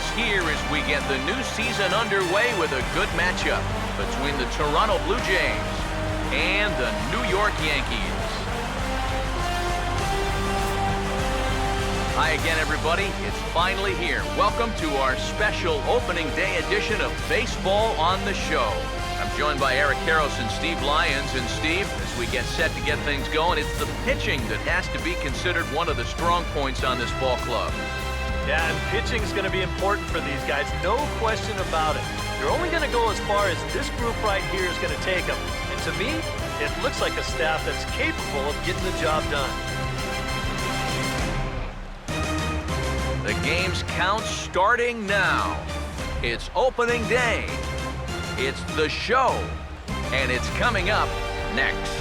is here as we get the new season underway with a good matchup between the Toronto Blue Jays and the New York Yankees. Hi again, everybody. It's finally here. Welcome to our special opening day edition of Baseball on the Show. I'm joined by Eric Karros and Steve Lyons. And Steve, as we get set to get things going, it's the pitching that has to be considered one of the strong points on this ball club. Yeah, and pitching is going to be important for these guys, no question about it. They're only going to go as far as this group right here is going to take them. And to me, it looks like a staff that's capable of getting the job done. The game's count starting now. It's opening day. It's the show. And it's coming up next.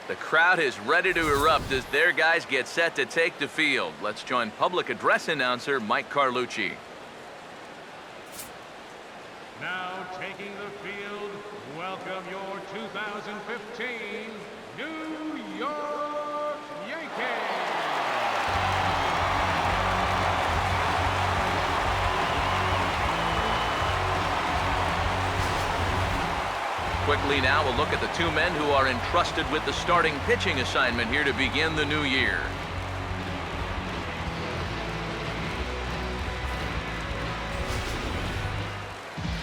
The crowd is ready to erupt as their guys get set to take the field. Let's join public address announcer Mike Carlucci. Now taking the field, welcome your 2015 New York Yankees. Quickly now, we'll look at the two men who are entrusted with the starting pitching assignment here to begin the new year.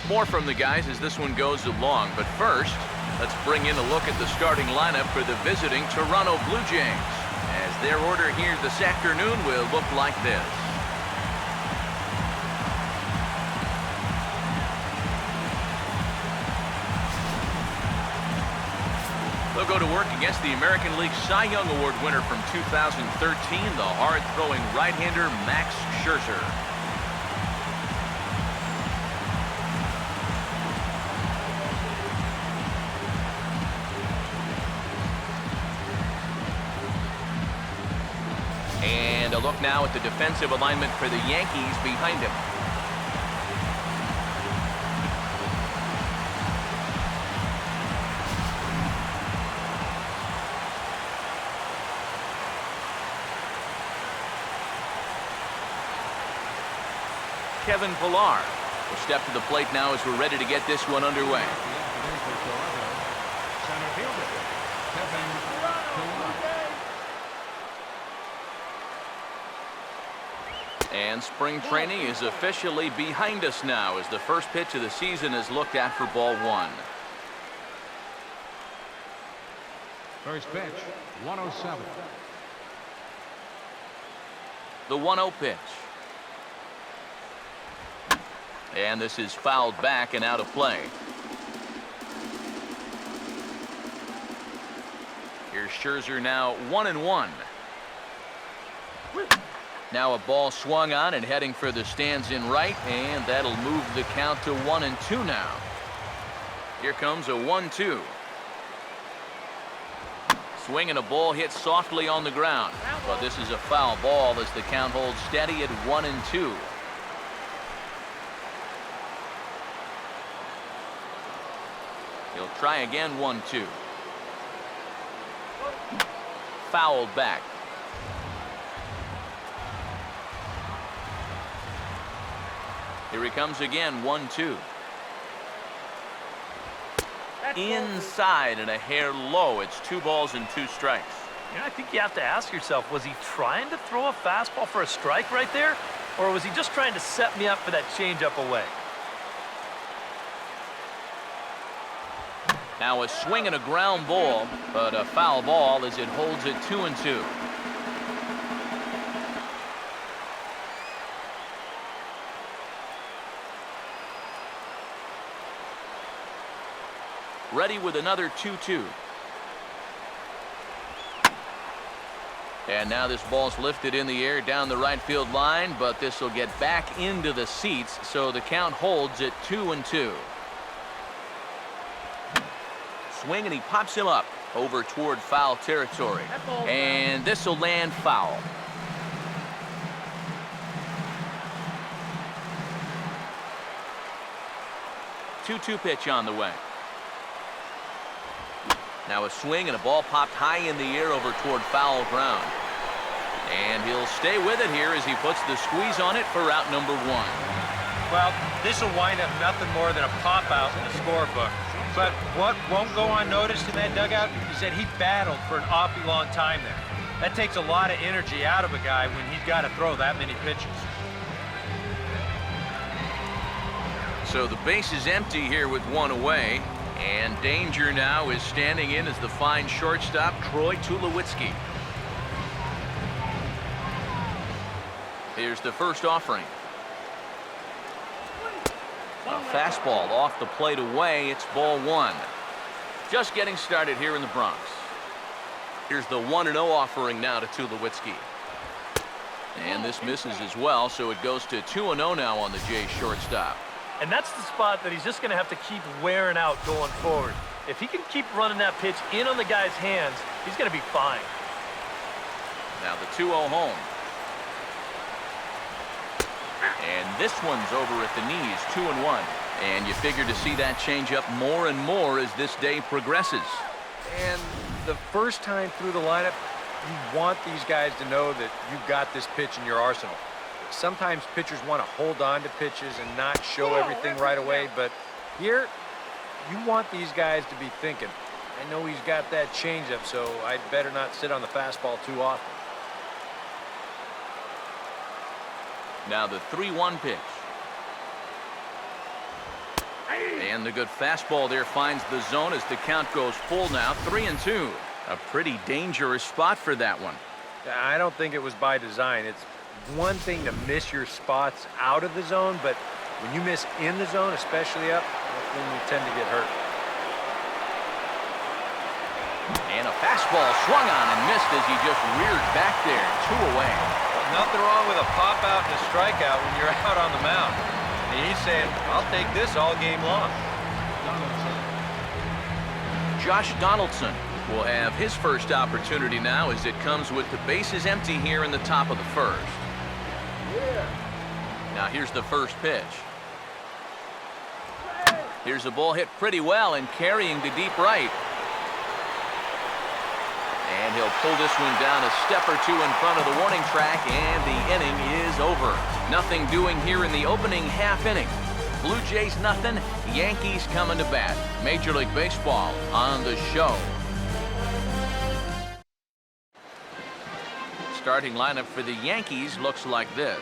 More from the guys as this one goes along, but first, let's bring in a look at the starting lineup for the visiting Toronto Blue Jays, as their order here this afternoon will look like this. They'll go to work against the American League Cy Young Award winner from 2013, the hard-throwing right-hander Max Scherzer. And a look now at the defensive alignment for the Yankees behind him. Kevin Pillar will step to the plate now as we're ready to get this one underway. And spring training is officially behind us now as the first pitch of the season is looked at for ball one. First pitch, 107. The 1-0 pitch. And this is fouled back and out of play. Here's Scherzer now 1-1. Now a ball swung on and heading for the stands in right, and that'll move the count to 1-2 now. Here comes a 1-2. Swing and a ball hit softly on the ground, but this is a foul ball as the count holds steady at 1-2. He'll try again, 1-2. Fouled back. Here he comes again, 1-2. Inside and a hair low. It's 2 balls and 2 strikes. You know, I think you have to ask yourself, was he trying to throw a fastball for a strike right there? Or was he just trying to set me up for that changeup away? Now a swing and a ground ball, but a foul ball as it holds it 2-2. Ready with another 2-2. And now this ball's lifted in the air down the right field line, but this will get back into the seats, so the count holds at 2-2. Swing, and he pops him up over toward foul territory. And this will land foul. Two-two pitch on the way. Now a swing, and a ball popped high in the air over toward foul ground. And he'll stay with it here as he puts the squeeze on it for out number one. Well, this will wind up nothing more than a pop-out in the scorebook. But what won't go unnoticed in that dugout is that he battled for an awfully long time there. That takes a lot of energy out of a guy when he's got to throw that many pitches. So the base is empty here with one away. And danger now is standing in as the fine shortstop, Troy Tulowitzki. Here's the first offering. A fastball off the plate away. It's ball one. Just getting started here in the Bronx. Here's the 1-0 offering now to Tulowitzki. And this misses as well, so it goes to 2-0 now on the Jays shortstop. And that's the spot that he's just going to have to keep wearing out going forward. If he can keep running that pitch in on the guy's hands, he's going to be fine. Now the 2-0 home. And this one's over at the knees, 2-1. And you figure to see that change up more and more as this day progresses. And the first time through the lineup, you want these guys to know that you've got this pitch in your arsenal. Sometimes pitchers want to hold on to pitches and not show everything right away, but here, you want these guys to be thinking, I know he's got that changeup, so I'd better not sit on the fastball too often. Now the 3-1 pitch. And the good fastball there finds the zone as the count goes full now, 3-2. A pretty dangerous spot for that one. I don't think it was by design. It's one thing to miss your spots out of the zone, but when you miss in the zone, especially up, that's when you tend to get hurt. And a fastball swung on and missed as he just reared back there, 2 away. Nothing wrong with a pop-out and a strikeout when you're out on the mound. And he's saying, I'll take this all game long. Josh Donaldson will have his first opportunity now as it comes with the bases empty here in the top of the first. Now here's the first pitch. Here's a ball hit pretty well and carrying to deep right. And he'll pull this one down a step or two in front of the warning track, and the inning is over. Nothing doing here in the opening half inning. Blue Jays nothing, Yankees coming to bat. Major League Baseball on the show. Starting lineup for the Yankees looks like this.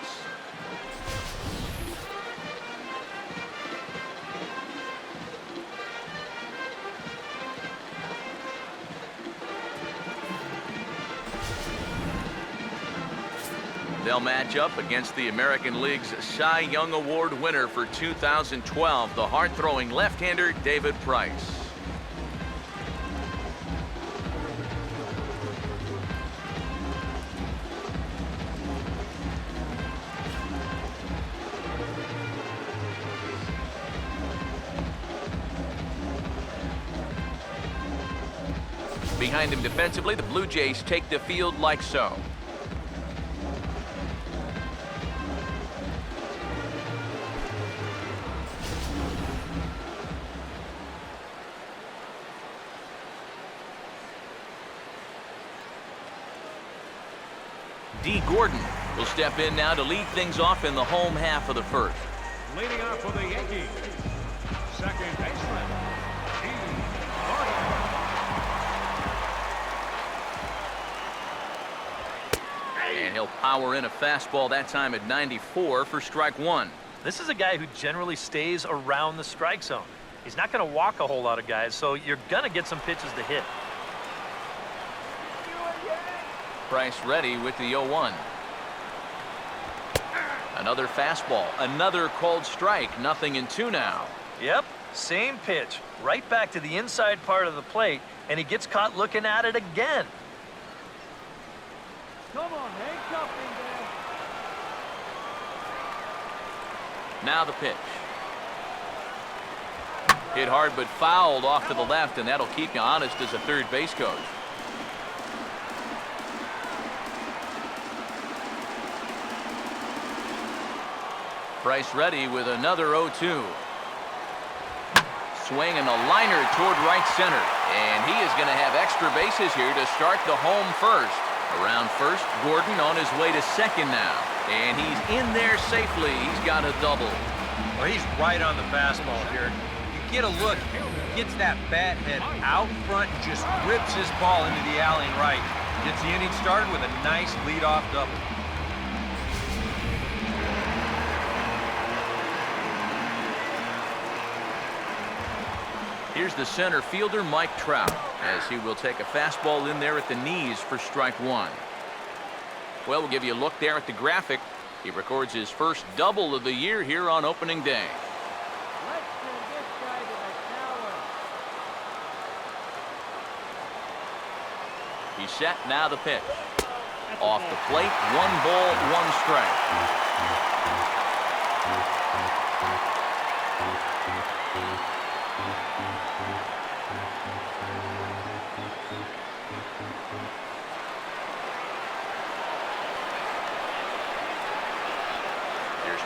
They'll match up against the American League's Cy Young Award winner for 2012, the hard-throwing left-hander David Price. Behind him defensively, the Blue Jays take the field like so. D. Gordon will step in now to lead things off in the home half of the first. Leading off for the Yankees, second baseman, D. Gordon. And he'll power in a fastball that time at 94 for strike one. This is a guy who generally stays around the strike zone. He's not going to walk a whole lot of guys, so you're going to get some pitches to hit. Price ready with the 0-1. Another fastball, another called strike, 0-2 now. Yep, same pitch, right back to the inside part of the plate, and he gets caught looking at it again. Come on, handcuffing there. Now the pitch. Hit hard but fouled off to the left, and that'll keep you honest as a third base coach. Price ready with another 0-2. Swing and a liner toward right center. And he is going to have extra bases here to start the home first. Around first, Gordon on his way to second now. And he's in there safely. He's got a double. Well, he's right on the fastball here. You get a look, gets that bat head out front and just rips his ball into the alley and right. Gets the inning started with a nice leadoff double. Here's the center fielder, Mike Trout, as he will take a fastball in there at the knees for strike one. Well, we'll give you a look there at the graphic. He records his first double of the year here on opening day. Let's send this guy to the tower. He's set, now the pitch. Off the plate, 1 ball, 1 strike.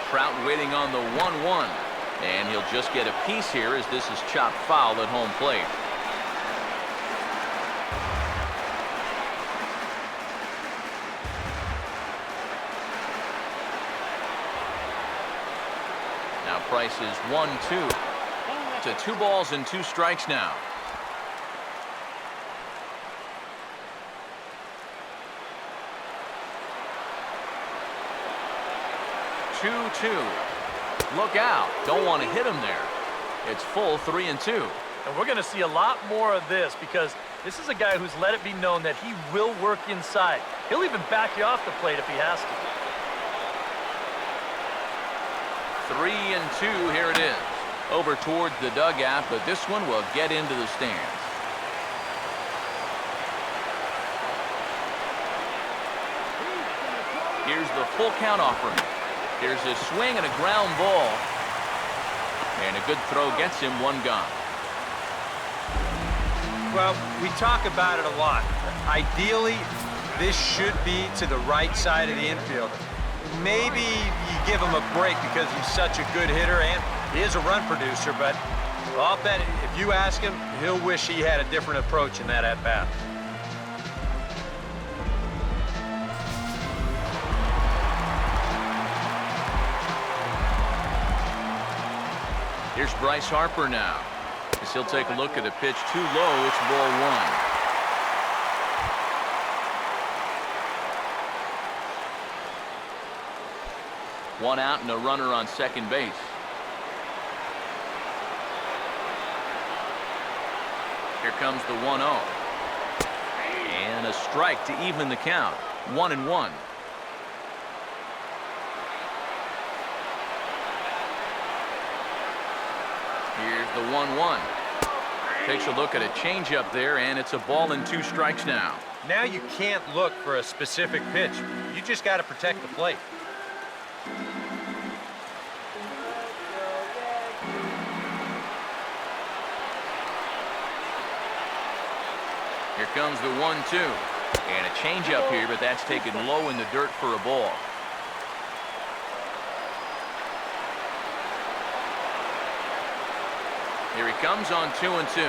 Trout waiting on the 1-1, and he'll just get a piece here as this is chopped foul at home plate. Now Price is 1-2 to 2 balls and 2 strikes now. Look out. Don't want to hit him there. It's full 3-2. And we're going to see a lot more of this because this is a guy who's let it be known that he will work inside. He'll even back you off the plate if he has to. 3-2. Here it is. Over towards the dugout, but this one will get into the stands. Here's the full count offering. Here's a swing and a ground ball. And a good throw gets him 1 gone. Well, we talk about it a lot. Ideally, this should be to the right side of the infield. Maybe you give him a break because he's such a good hitter and he is a run producer, but I'll bet if you ask him, he'll wish he had a different approach in that at-bat. Here's Bryce Harper now, as he'll take a look at a pitch too low. It's ball 1. 1 out and a runner on second base. Here comes the 1-0. And a strike to even the count. 1-1. Here's the 1-1. Takes a look at a changeup there, and it's a ball and 2 strikes now. Now you can't look for a specific pitch. You just got to protect the plate. Here comes the 1-2. And a changeup here, but that's taken low in the dirt for a ball. Here he comes on 2-2.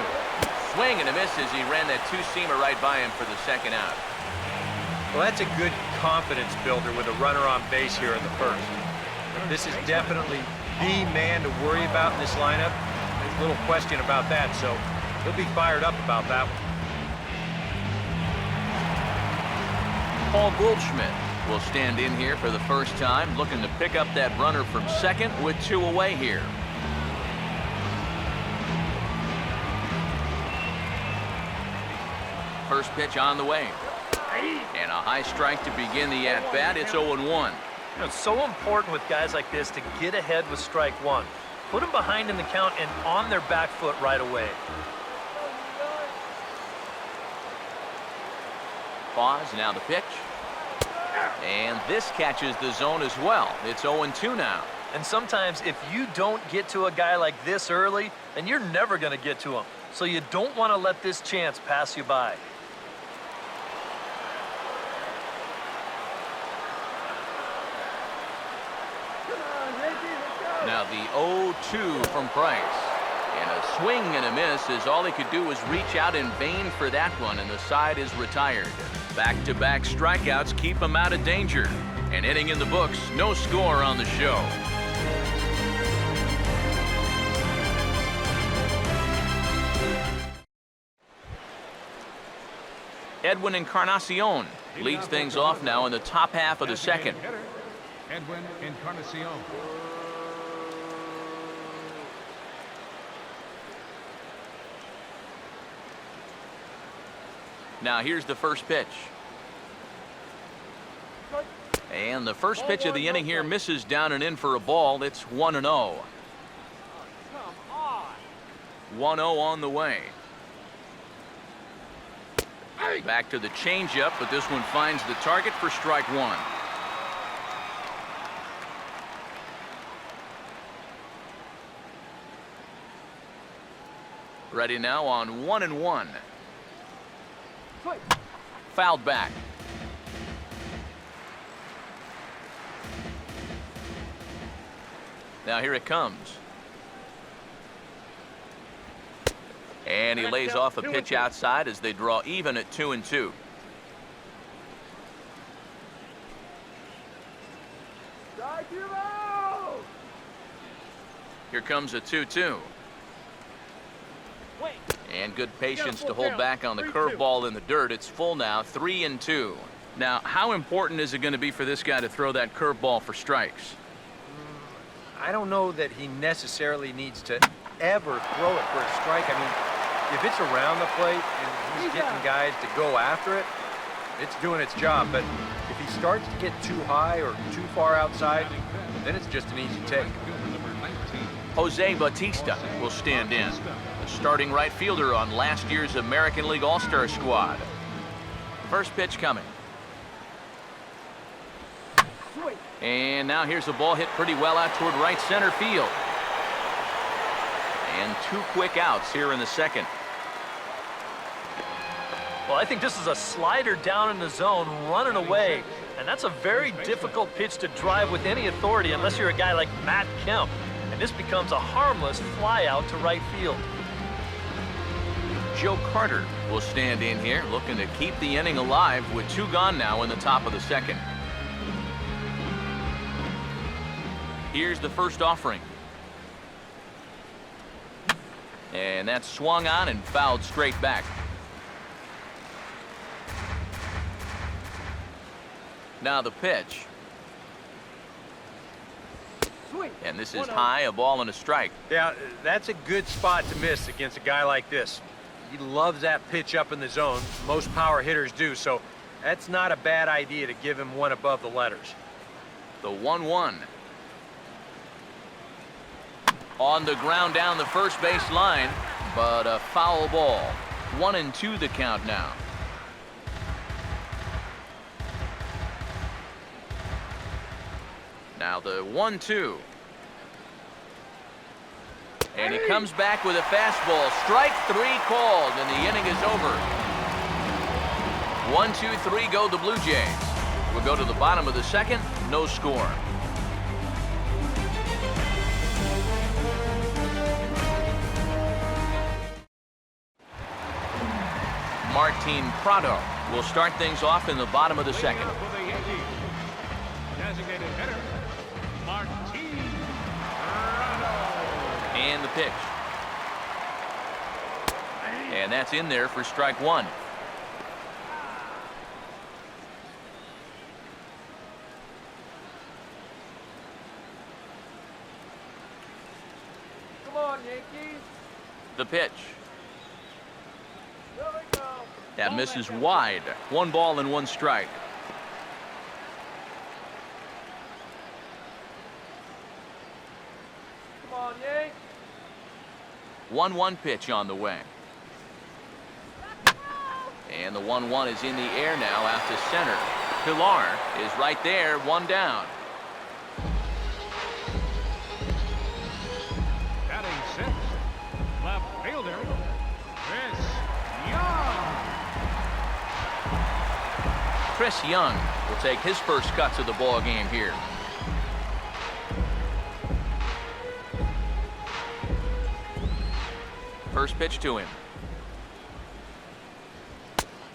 Swing and a miss as he ran that 2-seamer right by him for the second out. Well, that's a good confidence builder with a runner on base here in the first. This is definitely the man to worry about in this lineup. There's little question about that, so he'll be fired up about that one. Paul Goldschmidt will stand in here for the first time, looking to pick up that runner from second with 2 away here. First pitch on the way. And a high strike to begin the at-bat. It's 0-1. You know, it's so important with guys like this to get ahead with strike 1. Put them behind in the count and on their back foot right away. Pause, now the pitch. And this catches the zone as well. It's 0-2 now. And sometimes if you don't get to a guy like this early, then you're never going to get to him. So you don't want to let this chance pass you by. Now the 0-2 from Price. And a swing and a miss as all he could do was reach out in vain for that one, and the side is retired. Back-to-back strikeouts keep him out of danger. An inning in the books, no score on the show. Edwin Encarnacion leads things off now in the top half of the second. Edwin Encarnacion. Now here's the first pitch. And the first pitch of the inning here misses down and in for a ball. It's 1-0. 1-0 on the way. Back to the changeup, but this one finds the target for strike one. Ready now on 1-1. Fouled back. Now here it comes. And he lays off a pitch outside as they draw even at 2-2. Here comes a 2-2. And good patience to hold back on the curveball in the dirt. It's full now, 3-2. Now, how important is it going to be for this guy to throw that curveball for strikes? I don't know that he necessarily needs to ever throw it for a strike. I mean, if it's around the plate and he's getting guys to go after it, it's doing its job. But if he starts to get too high or too far outside, then it's just an easy take. Jose Bautista will stand in, the starting right fielder on last year's American League All-Star squad. First pitch coming. And now here's a ball hit pretty well out toward right center field. And two quick outs here in the second. Well, I think this is a slider down in the zone, running away. And that's a very difficult pitch to drive with any authority unless you're a guy like Matt Kemp. And this becomes a harmless fly out to right field. Joe Carter will stand in here, looking to keep the inning alive with two gone now in the top of the second. Here's the first offering. And that's swung on and fouled straight back. Now the pitch. And this is high, a ball and a strike. Yeah, that's a good spot to miss against a guy like this. He loves that pitch up in the zone. Most power hitters do, so that's not a bad idea to give him one above the letters. The 1-1. On the ground down the first base line, but a foul ball. 1-2 the count now. Now the 1-2. And he comes back with a fastball. Strike three called, and the inning is over. 1-2-3 go the Blue Jays. We'll go to the bottom of the second, no score. Martin Prado will start things off in the bottom of the second. For the Yankees, designated hitter, Martin Prado. And the pitch. And that's in there for strike one. Come on, Yankees. The pitch. Here we go. That misses wide. 1 ball and 1 strike. Come on, Yank. 1-1 pitch on the way. And the 1-1 is in the air now out to center. Pilar is right there, one down. Batting sixth, left fielder, Chris Young. Chris Young will take his first cut to the ball game here. First pitch to him.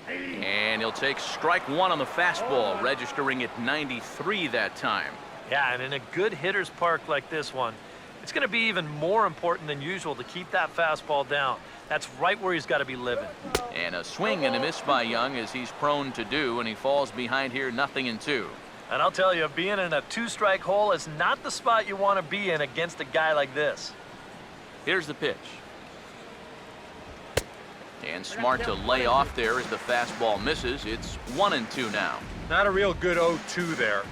And he'll take strike one on the fastball, registering at 93 that time. Yeah, and in a good hitter's park like this one, it's going to be even more important than usual to keep that fastball down. That's right where he's got to be living. And a swing and a miss by Young, as he's prone to do, and he falls behind here 0-2. And I'll tell you, being in a two-strike hole is not the spot you want to be in against a guy like this. Here's the pitch. And smart to lay off there as the fastball misses. It's 1-2 now. Not a real good 0-2 there.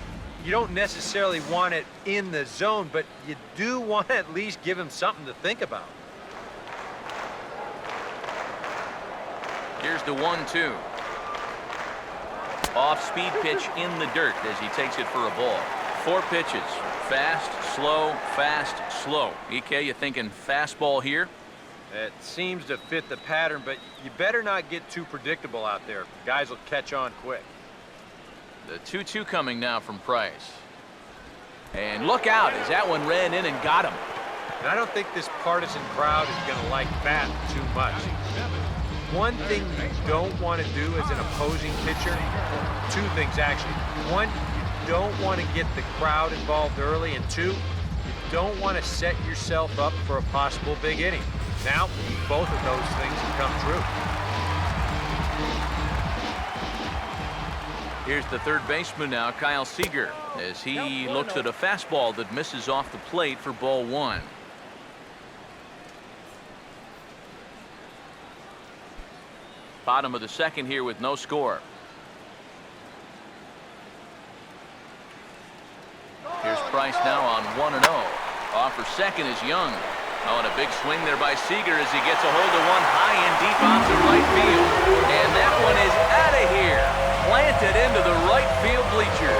You don't necessarily want it in the zone, but you do want to at least give him something to think about. Here's the 1-2. Off-speed pitch in the dirt as he takes it for a ball. 4 pitches. Fast, slow. EK, you thinking fastball here? It seems to fit the pattern, but you better not get too predictable out there. Guys will catch on quick. The 2-2 coming now from Price. And look out as that one ran in and got him. And I don't think this partisan crowd is going to like that too much. One thing you don't want to do as an opposing pitcher, 2 things actually. 1, you don't want to get the crowd involved early, and 2, you don't want to set yourself up for a possible big inning. Now, both of those things have come true. Here's the third baseman now, Kyle Seager, as he looks at a fastball that misses off the plate for ball 1. Bottom of the second here with no score. Here's Price now on 1-0. Off for second is Young. Oh, and a big swing there by Seager as he gets a hold of one high and deep out to right field. And that one is out of here. Planted into the right field bleachers.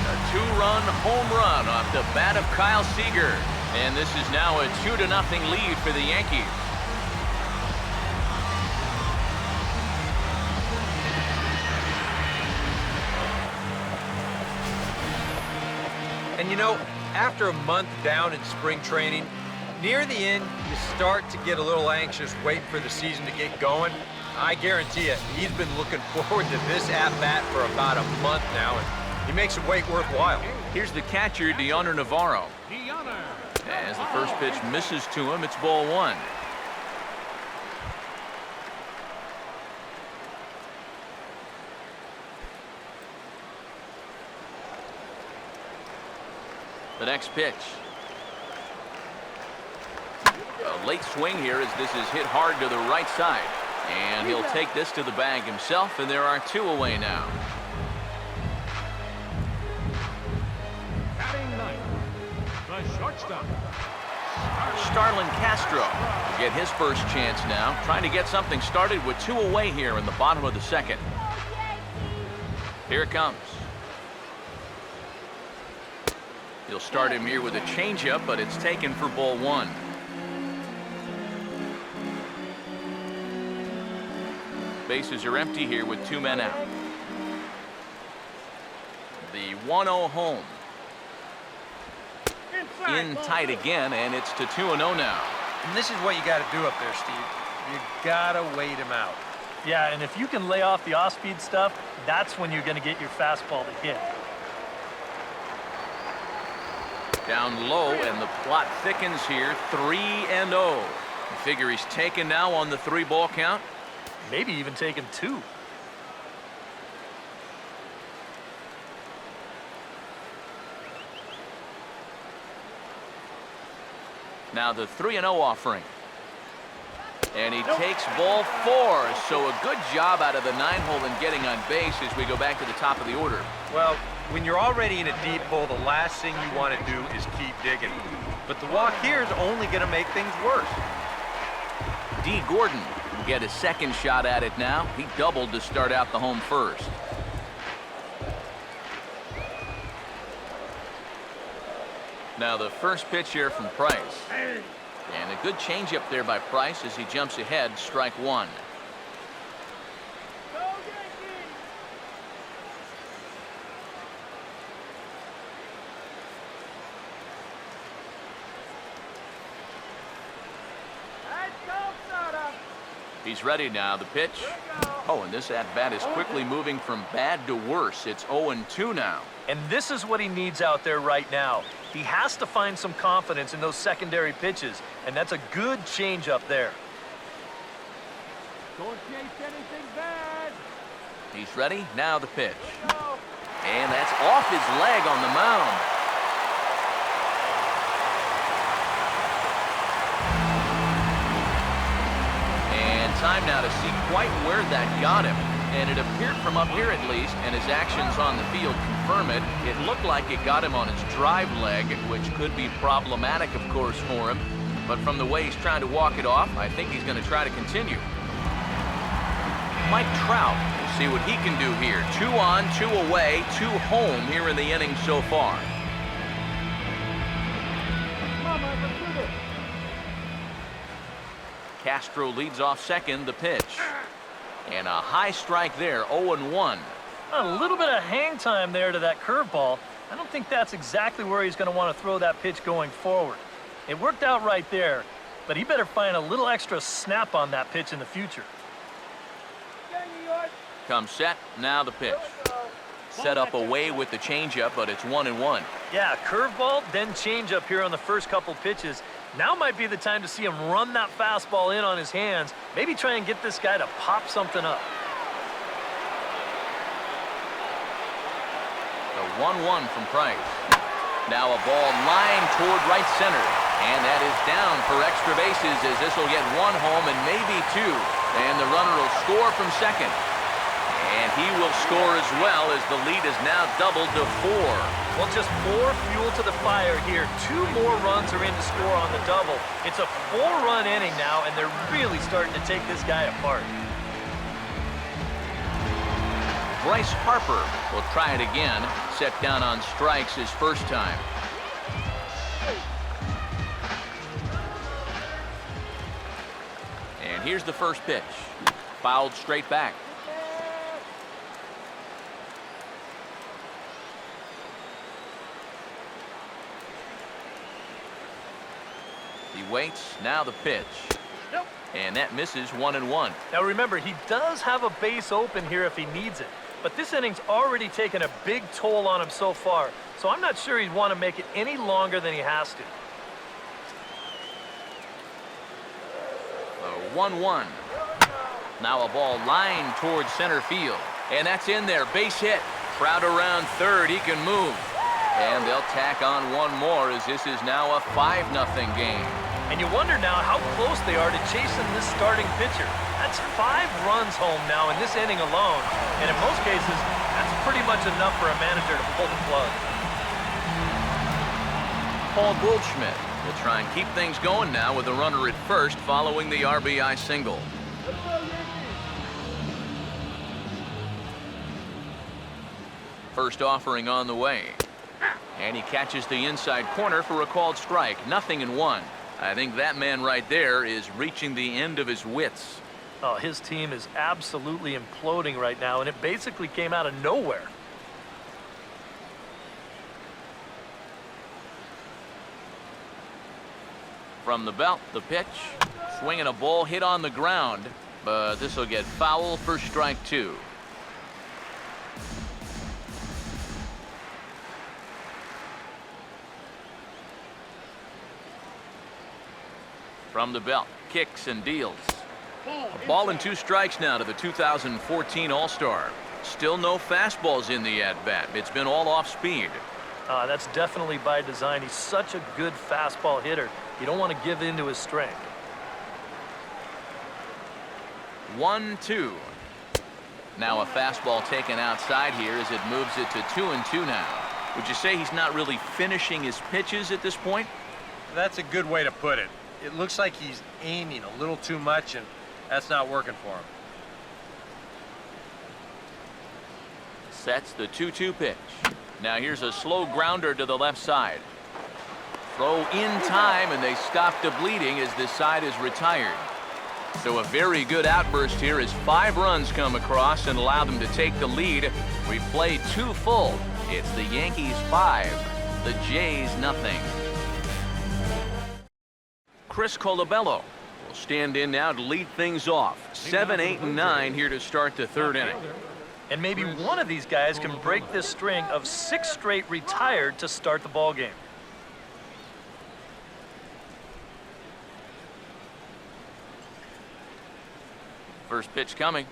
A 2-run home run off the bat of Kyle Seager. And this is now a 2-0 lead for the Yankees. And you know, after a month down in spring training, near the end, you start to get a little anxious waiting for the season to get going. I guarantee you, he's been looking forward to this at-bat for about a month now, and he makes the wait worthwhile. Here's the catcher, Deoner Navarro. As the first pitch misses to him, it's ball 1. The next pitch. A late swing here as this is hit hard to the right side. And he'll take this to the bag himself, and there are 2 away now. Batting ninth, the shortstop. Starlin Castro will get his first chance now, trying to get something started with 2 away here in the bottom of the second. Here it comes. He'll start him here with a changeup, but it's taken for ball 1. Bases are empty here with 2 men out. The 1-0 home. In tight again, and it's to 2-0 now. And this is what you got to do up there, Steve. You got to wait him out. Yeah, and if you can lay off the off-speed stuff, that's when you're going to get your fastball to hit. Down low, and the plot thickens here. 3-0. You figure he's taken now on the 3-ball count? Maybe even taking 2. Now the 3-0 offering. And he takes ball 4. So a good job out of the 9-hole in getting on base as we go back to the top of the order. Well, when you're already in a deep hole, the last thing you want to do is keep digging. But the walk here is only going to make things worse. D. Gordon will get his second shot at it now. He doubled to start out the home first. Now the first pitch here from Price. And a good changeup there by Price as he jumps ahead, strike one. Go Yankees! Let's go, Soda! He's ready now, the pitch. Oh, and this at-bat is quickly moving from bad to worse. It's 0-2 now. And this is what he needs out there right now. He has to find some confidence in those secondary pitches, and that's a good changeup there. Don't chase anything bad! He's ready, now the pitch. Go! And that's off his leg on the mound. And time now to see quite where that got him. And it appeared from up here at least, and his actions on the field confirm it. It looked like it got him on his drive leg, which could be problematic, of course, for him. But from the way he's trying to walk it off, I think he's going to try to continue. Mike Trout, we'll see what he can do here. 2 on, 2 away, 2 home here in the inning so far. Mama, let's do this! Castro leads off second, the pitch. And a high strike there, 0-1. A little bit of hang time there to that curveball. I don't think that's exactly where he's going to want to throw that pitch going forward. It worked out right there, but he better find a little extra snap on that pitch in the future. Comes set, now the pitch. Set up away with the changeup, but it's 1-1. Yeah, curveball, then changeup here on the first couple pitches. Now might be the time to see him run that fastball in on his hands. Maybe try and get this guy to pop something up. The 1-1 from Price. Now a ball lined toward right center. And that is down for extra bases as this will get 1 home and maybe 2. And the runner will score from second. And he will score as well as the lead is now doubled to 4. Well, just more fuel to the fire here. 2 more runs are in to score on the double. It's a 4-run inning now, and they're really starting to take this guy apart. Bryce Harper will try it again. Set down on strikes his first time. And here's the first pitch. Fouled straight back. He waits, now the pitch. And that misses 1-1. Now remember, he does have a base open here if he needs it. But this inning's already taken a big toll on him so far. So I'm not sure he'd want to make it any longer than he has to. 1-1. Now a ball lined towards center field. And that's in there, base hit. Crowd around third, he can move. And they'll tack on 1 more as this is now a 5-0 game. And you wonder now how close they are to chasing this starting pitcher. That's 5 runs home now in this inning alone. And in most cases, that's pretty much enough for a manager to pull the plug. Paul Goldschmidt will try and keep things going now with a runner at first following the RBI single. First offering on the way. And he catches the inside corner for a called strike. 0-1. I think that man right there is reaching the end of his wits. Oh, his team is absolutely imploding right now, and it basically came out of nowhere. From the belt, the pitch. Swinging a ball hit on the ground, but this will get foul for strike 2. From the belt, kicks and deals. A ball and 2 strikes now to the 2014 All-Star. Still no fastballs in the at-bat. It's been all off speed. That's definitely by design. He's such a good fastball hitter. You don't want to give in to his strength. 1-2. Now a fastball taken outside here as it moves it to 2-2 now. Would you say he's not really finishing his pitches at this point? That's a good way to put it. It looks like he's aiming a little too much, and that's not working for him. Sets the 2-2 pitch. Now here's a slow grounder to the left side. Throw in time, and they stop the bleeding as this side is retired. So a very good outburst here as 5 runs come across and allow them to take the lead. We play 2 full. It's the Yankees 5, the Jays nothing. Chris Colabello will stand in now to lead things off. 7, 8, and 9 here to start the 3rd inning. And maybe one of these guys can break this string of 6 straight retired to start the ball game. First pitch coming.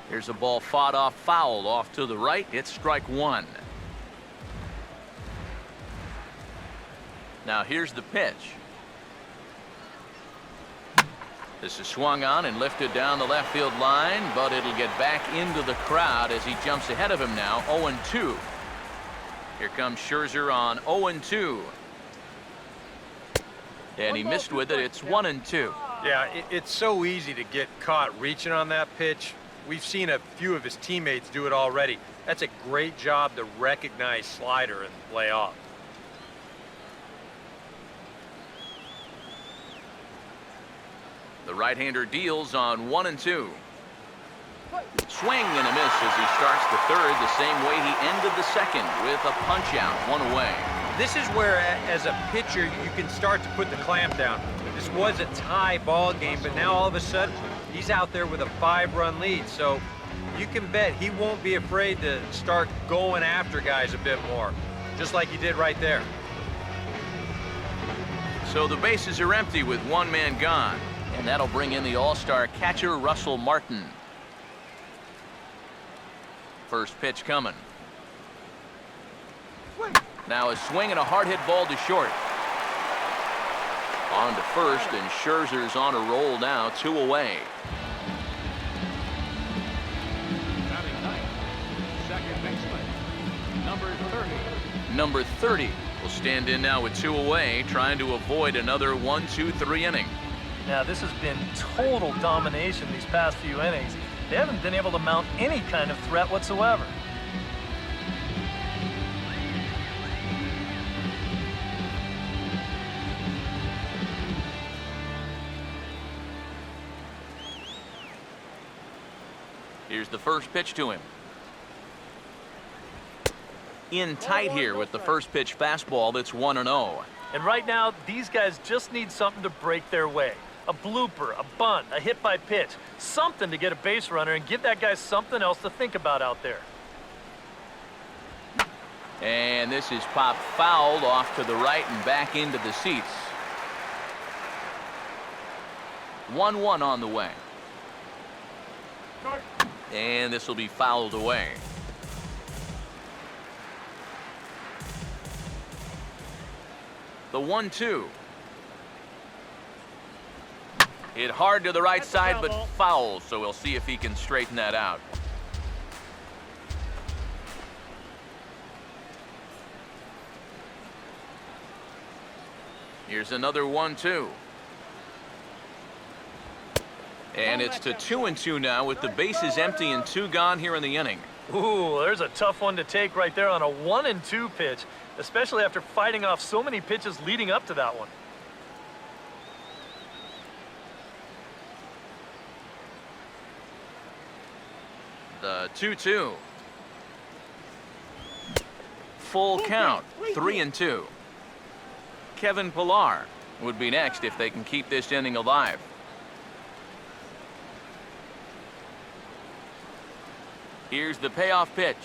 Here's a ball fought off foul off to the right. It's strike 1. Now here's the pitch. This is swung on and lifted down the left field line, but it'll get back into the crowd as he jumps ahead of him now. 0-2. Here comes Scherzer on 0-2. And he missed with it. It's 1-2. Yeah, it's so easy to get caught reaching on that pitch. We've seen a few of his teammates do it already. That's a great job to recognize slider and lay off. The right-hander deals on 1-2. Swing and a miss as he starts the 3rd the same way he ended the 2nd with a punch-out, 1 away. This is where, as a pitcher, you can start to put the clamp down. This was a tie ball game, but now all of a sudden, he's out there with a 5-run lead. So you can bet he won't be afraid to start going after guys a bit more, just like he did right there. So the bases are empty with 1 man gone. And that'll bring in the all-star catcher, Russell Martin. First pitch coming. Now a swing and a hard hit ball to short. On to first, and Scherzer's on a roll now, 2 away. Batting ninth, second baseman, number 30. Number 30 will stand in now with 2 away, trying to avoid another 1-2-3 inning. Now, this has been total domination these past few innings. They haven't been able to mount any kind of threat whatsoever. Here's the first pitch to him. In tight here with the first pitch fastball that's 1-0. And right now, these guys just need something to break their way. A blooper, a bunt, a hit by pitch, something to get a base runner and give that guy something else to think about out there. And this is popped fouled off to the right and back into the seats. 1-1 on the way. And this will be fouled away. The 1-2. Hit hard to the right side, but foul, so we'll see if he can straighten that out. Here's another 1-2. And it's to 2-2 now with the bases empty and 2 gone here in the inning. Ooh, there's a tough one to take right there on a 1-2 pitch, especially after fighting off so many pitches leading up to that one. The 2-2. Full count, 3-2. Kevin Pillar would be next if they can keep this inning alive. Here's the payoff pitch.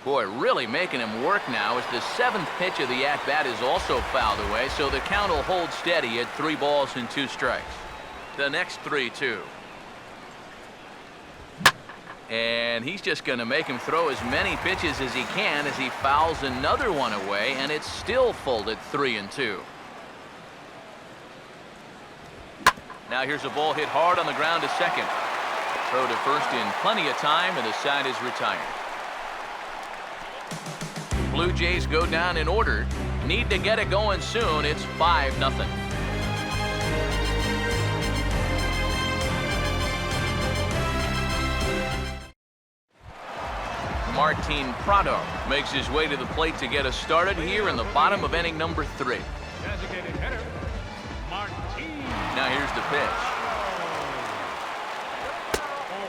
Boy, really making him work now as the 7th pitch of the at-bat is also fouled away, so the count will hold steady at 3 balls and 2 strikes. The next 3-2. And he's just going to make him throw as many pitches as he can as he fouls another one away, and it's still full at 3-2. Now here's a ball hit hard on the ground to second. Throw to first in plenty of time, and the side is retired. Blue Jays go down in order. Need to get it going soon. It's 5-0. Martin Prado makes his way to the plate to get us started here in the bottom of inning number 3. Designated hitter, Martin. Now here's the pitch.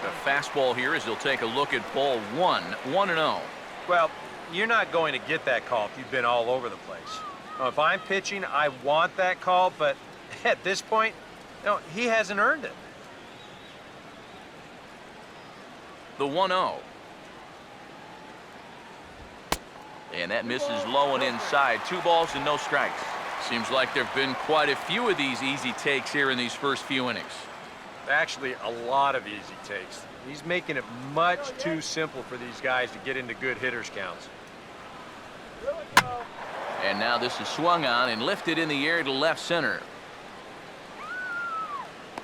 The fastball here as he'll take a look at ball 1, 1-0. Well, you're not going to get that call if you've been all over the place. Now, if I'm pitching, I want that call, but at this point, no, he hasn't earned it. The 1-0. And that misses low and inside. 2 balls and no strikes. Seems like there have been quite a few of these easy takes here in these first few innings. Actually, a lot of easy takes. He's making it much too simple for these guys to get into good hitters counts. And now this is swung on and lifted in the air to left center.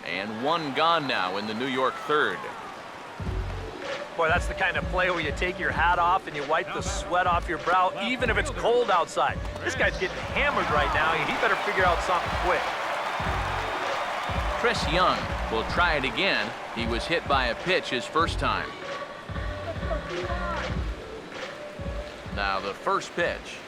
And 1 gone now in the New York third. Boy, that's the kind of play where you take your hat off and you wipe the sweat off your brow, even if it's cold outside. This guy's getting hammered right now, and he better figure out something quick. Chris Young will try it again. He was hit by a pitch his first time. Now the first pitch.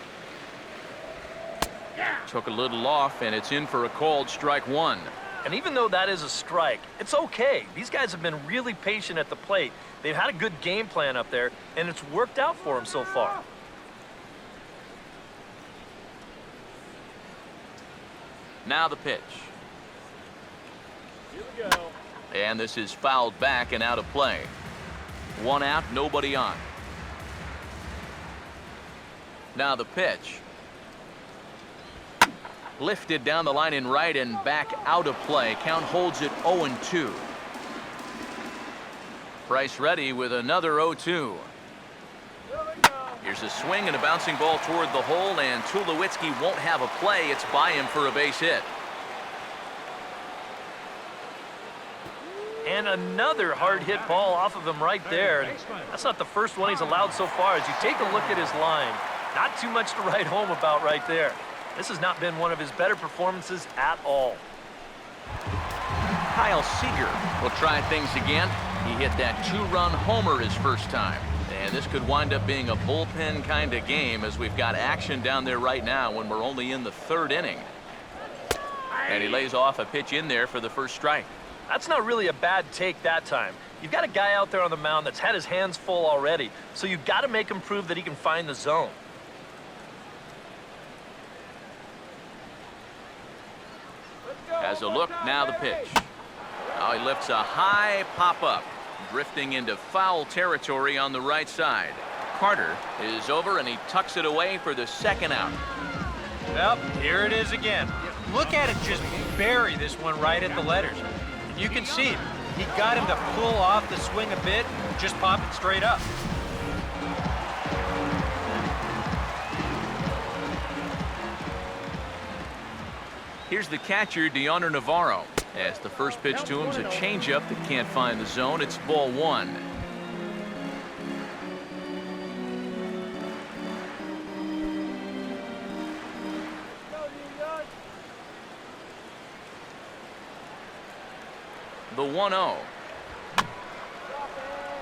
Took a little off, and it's in for a called strike 1. And even though that is a strike, it's okay. These guys have been really patient at the plate. They've had a good game plan up there, and it's worked out for them so far. Now the pitch. Here we go. And this is fouled back and out of play. 1 out, nobody on. Now the pitch. Lifted down the line in right and back out of play. Count holds it 0-2. Price ready with another 0-2. Here's a swing and a bouncing ball toward the hole, and Tulowitzki won't have a play. It's by him for a base hit. And another hard hit ball off of him right there. And that's not the first one he's allowed so far. As you take a look at his line, not too much to write home about right there. This has not been one of his better performances at all. Kyle Seager will try things again. He hit that 2-run homer his first time. And this could wind up being a bullpen kind of game, as we've got action down there right now when we're only in the 3rd inning. And he lays off a pitch in there for the first strike. That's not really a bad take that time. You've got a guy out there on the mound that's had his hands full already, so you've got to make him prove that he can find the zone. As a look, now the pitch. Now he lifts a high pop-up, drifting into foul territory on the right side. Carter is over, and he tucks it away for the 2nd out. Well, here it is again. Look at it just bury this one right at the letters. And you can see it. He got him to pull off the swing a bit, just pop it straight up. Here's the catcher, Deoner Navarro. As the first pitch to him is a changeup that can't find the zone. It's ball 1. The 1-0.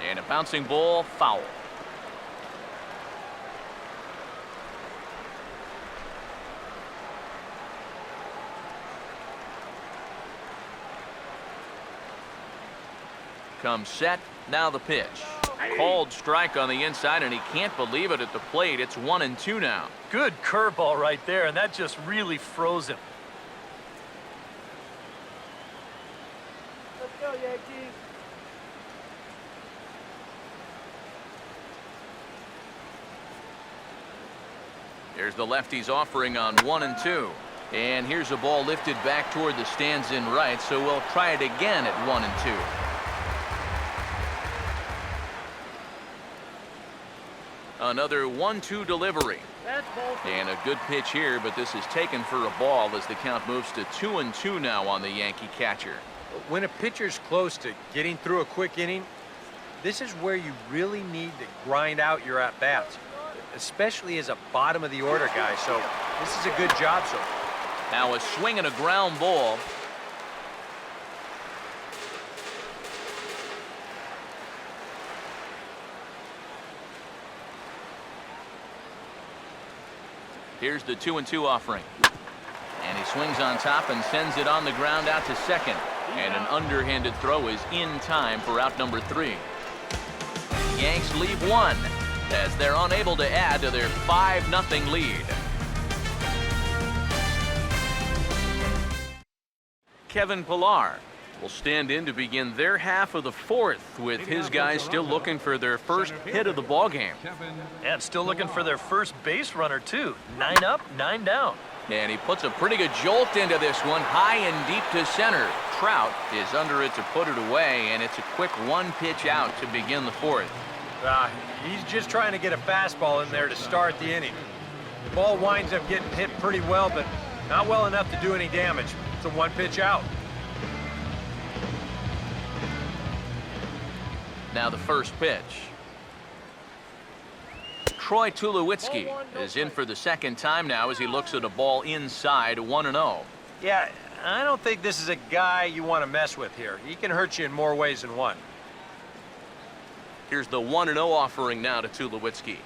And a bouncing ball, foul. Comes set, now the pitch. Called strike on the inside, and he can't believe it at the plate. It's 1-2 now. Good curveball right there, and that just really froze him. Let's go, Yankees. There's the lefty's offering on 1-2. And here's a ball lifted back toward the stands in right, so we'll try it again at 1-2. Another 1-2 delivery. That's ball. And a good pitch here, but this is taken for a ball as the count moves to 2-2 now on the Yankee catcher. When a pitcher's close to getting through a quick inning, this is where you really need to grind out your at-bats, especially as a bottom-of-the-order guy. So This is a good job so far. Now a swing and a ground ball. Here's the 2-2 offering. And he swings on top and sends it on the ground out to second. And an underhanded throw is in time for out number 3. Yanks leave one as they're unable to add to their 5-0 lead. Kevin Pillar will stand in to begin their half of the 4th with his guys still looking for their first hit of the ballgame. And still looking for their first base runner, too. 9 up, 9 down. And he puts a pretty good jolt into this one, high and deep to center. Trout is under it to put it away, and it's a quick 1-pitch out to begin the 4th. He's just trying to get a fastball in there to start the inning. The ball winds up getting hit pretty well, but not well enough to do any damage. It's a 1-pitch out. Now the first pitch. Troy Tulowitzki is in for the second time now as he looks at a ball inside 1-0. Yeah, I don't think this is a guy you want to mess with here. He can hurt you in more ways than one. Here's the 1-0 offering now to Tulowitzki.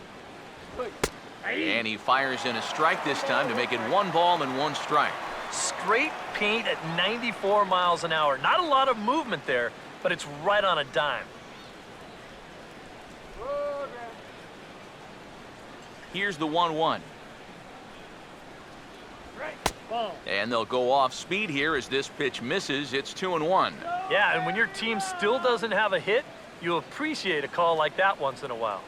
And he fires in a strike this time to make it 1 ball and 1 strike. Straight paint at 94 miles an hour. Not a lot of movement there, but it's right on a dime. Here's the 1-1. And they'll go off speed here as this pitch misses. It's 2-1. Yeah, and when your team still doesn't have a hit, you appreciate a call like that once in a while.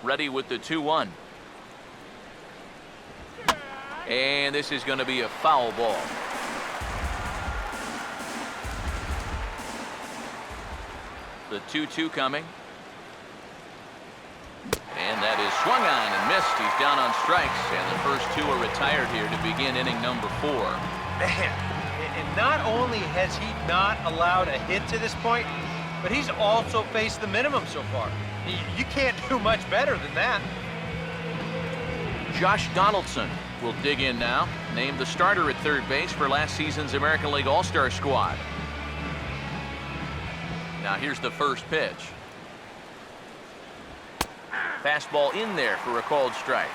Ready with the 2-1. And this is going to be a foul ball. The 2-2 coming. And that is swung on and missed. He's down on strikes, and the first 2 are retired here to begin inning number 4. Man, and not only has he not allowed a hit to this point, but he's also faced the minimum so far. You can't do much better than that. Josh Donaldson will dig in now, named the starter at third base for last season's American League All-Star squad. Now here's the first pitch. Fastball in there for a called strike.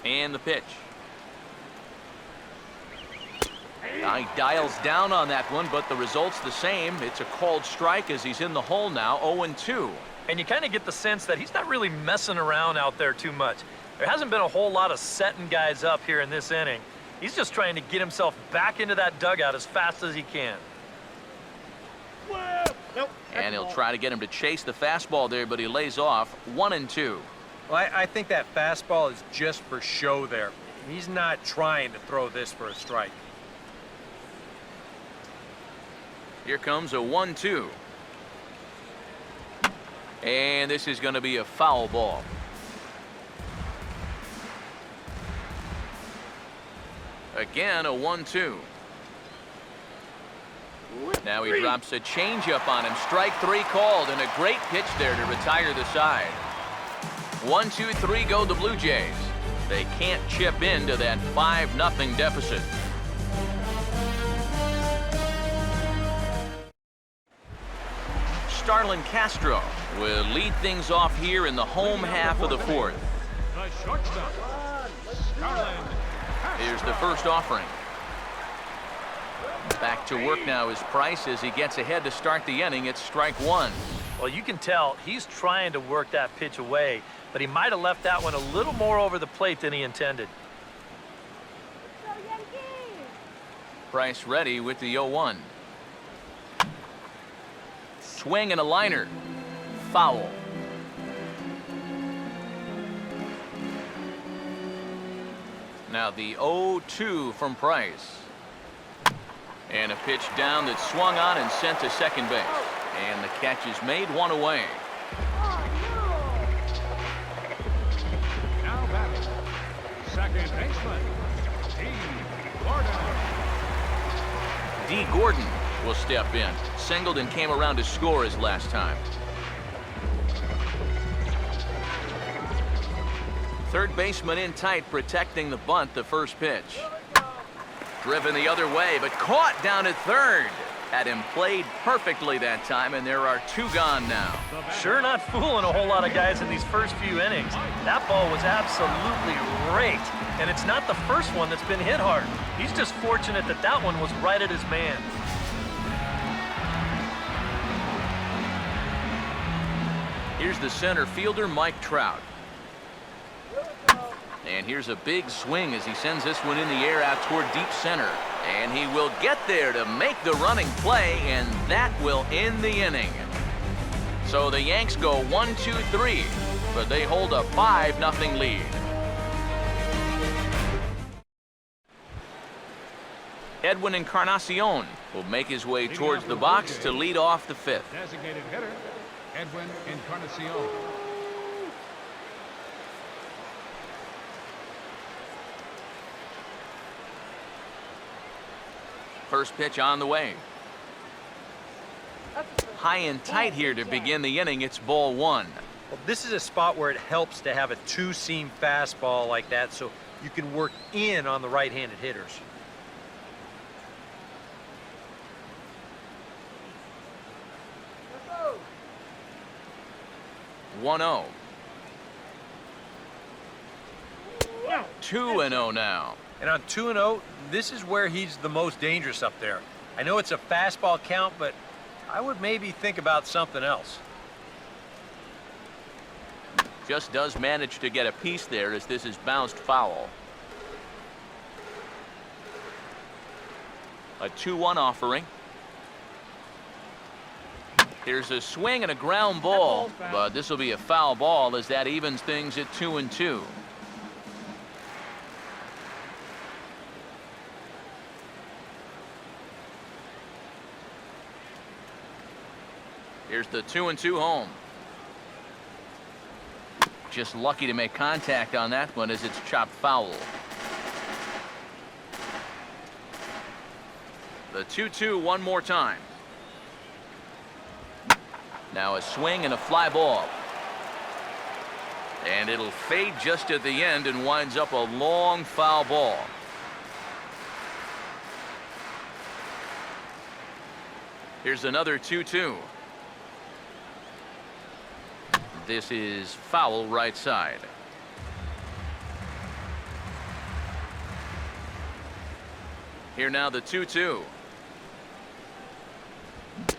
And the pitch. He dials down on that one, but the result's the same. It's a called strike as he's in the hole now, 0-2. And you kind of get the sense that he's not really messing around out there too much. There hasn't been a whole lot of setting guys up here in this inning. He's just trying to get himself back into that dugout as fast as he can. And he'll try to get him to chase the fastball there, but he lays off 1-2. Well, I think that fastball is just for show there. He's not trying to throw this for a strike. Here comes a 1-2. And this is going to be a foul ball. Again, a 1-2. Now he drops a changeup on him. Strike 3 called, and a great pitch there to retire the side. 1-2-3 go the Blue Jays. They can't chip into that 5-0 deficit. Starlin Castro will lead things off here in the home half of the 4th. The shortstop, Starlin. Here's the first offering. Back to work now is Price as he gets ahead to start the inning. It's strike 1. Well, you can tell he's trying to work that pitch away, but he might have left that one a little more over the plate than he intended. Go Yankees! Price ready with the 0-1. Swing and a liner. Foul. Now the 0-2 from Price. And a pitch down that's swung on and sent to second base. And the catch is made, 1 away. Now batting, baseman, D. Gordon. D. Gordon will step in. Singleton came around to score his last time. Third baseman in tight, protecting the bunt, the first pitch. Driven the other way, but caught down at third. Had him played perfectly that time, and there are two gone now. Sure not fooling a whole lot of guys in these first few innings. That ball was absolutely raked, and it's not the first one that's been hit hard. He's just fortunate that that one was right at his man. Here's the center fielder, Mike Trout. And here's a big swing as he sends this one in the air out toward deep center. And he will get there to make the running play, and that will end the inning. So the Yanks go 1-2-3, but they hold a 5-0 lead. Edwin Encarnacion will make his way towards the box to lead off the fifth. Designated hitter, Edwin Encarnacion. First pitch on the way. High and tight here to begin the inning. It's ball one. Well, this is a spot where it helps to have a two-seam fastball like that so you can work in on the right-handed hitters. One 0. 2-0 now. And on 2-0, this is where he's the most dangerous up there. I know it's a fastball count, but I would maybe think about something else. Just does manage to get a piece there as this is bounced foul. A 2-1 offering. Here's a swing and a ground ball, but this will be a foul ball as that evens things at 2-2. Here's the 2-2 home. Just lucky to make contact on that one as it's chopped foul. The 2-2 one more time. Now a swing and a fly ball. And it'll fade just at the end and winds up a long foul ball. Here's another 2-2. This is foul right side. Here now the 2-2.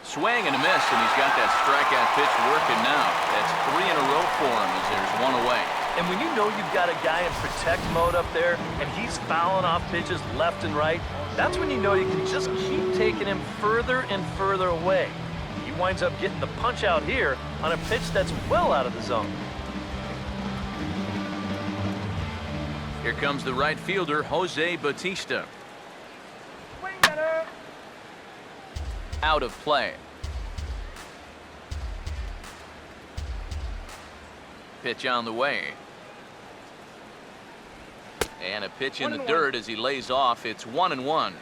Swing and a miss, and he's got that strikeout pitch working now. That's 3 in a row for him as there's one away. And when you know you've got a guy in protect mode up there and he's fouling off pitches left and right, that's when you know you can just keep taking him further and further away. He winds up getting the punch out here on a pitch that's well out of the zone. Here comes the right fielder, Jose Bautista. Out of play. Pitch on the way. And a pitch in the dirt as he lays off. It's 1-1.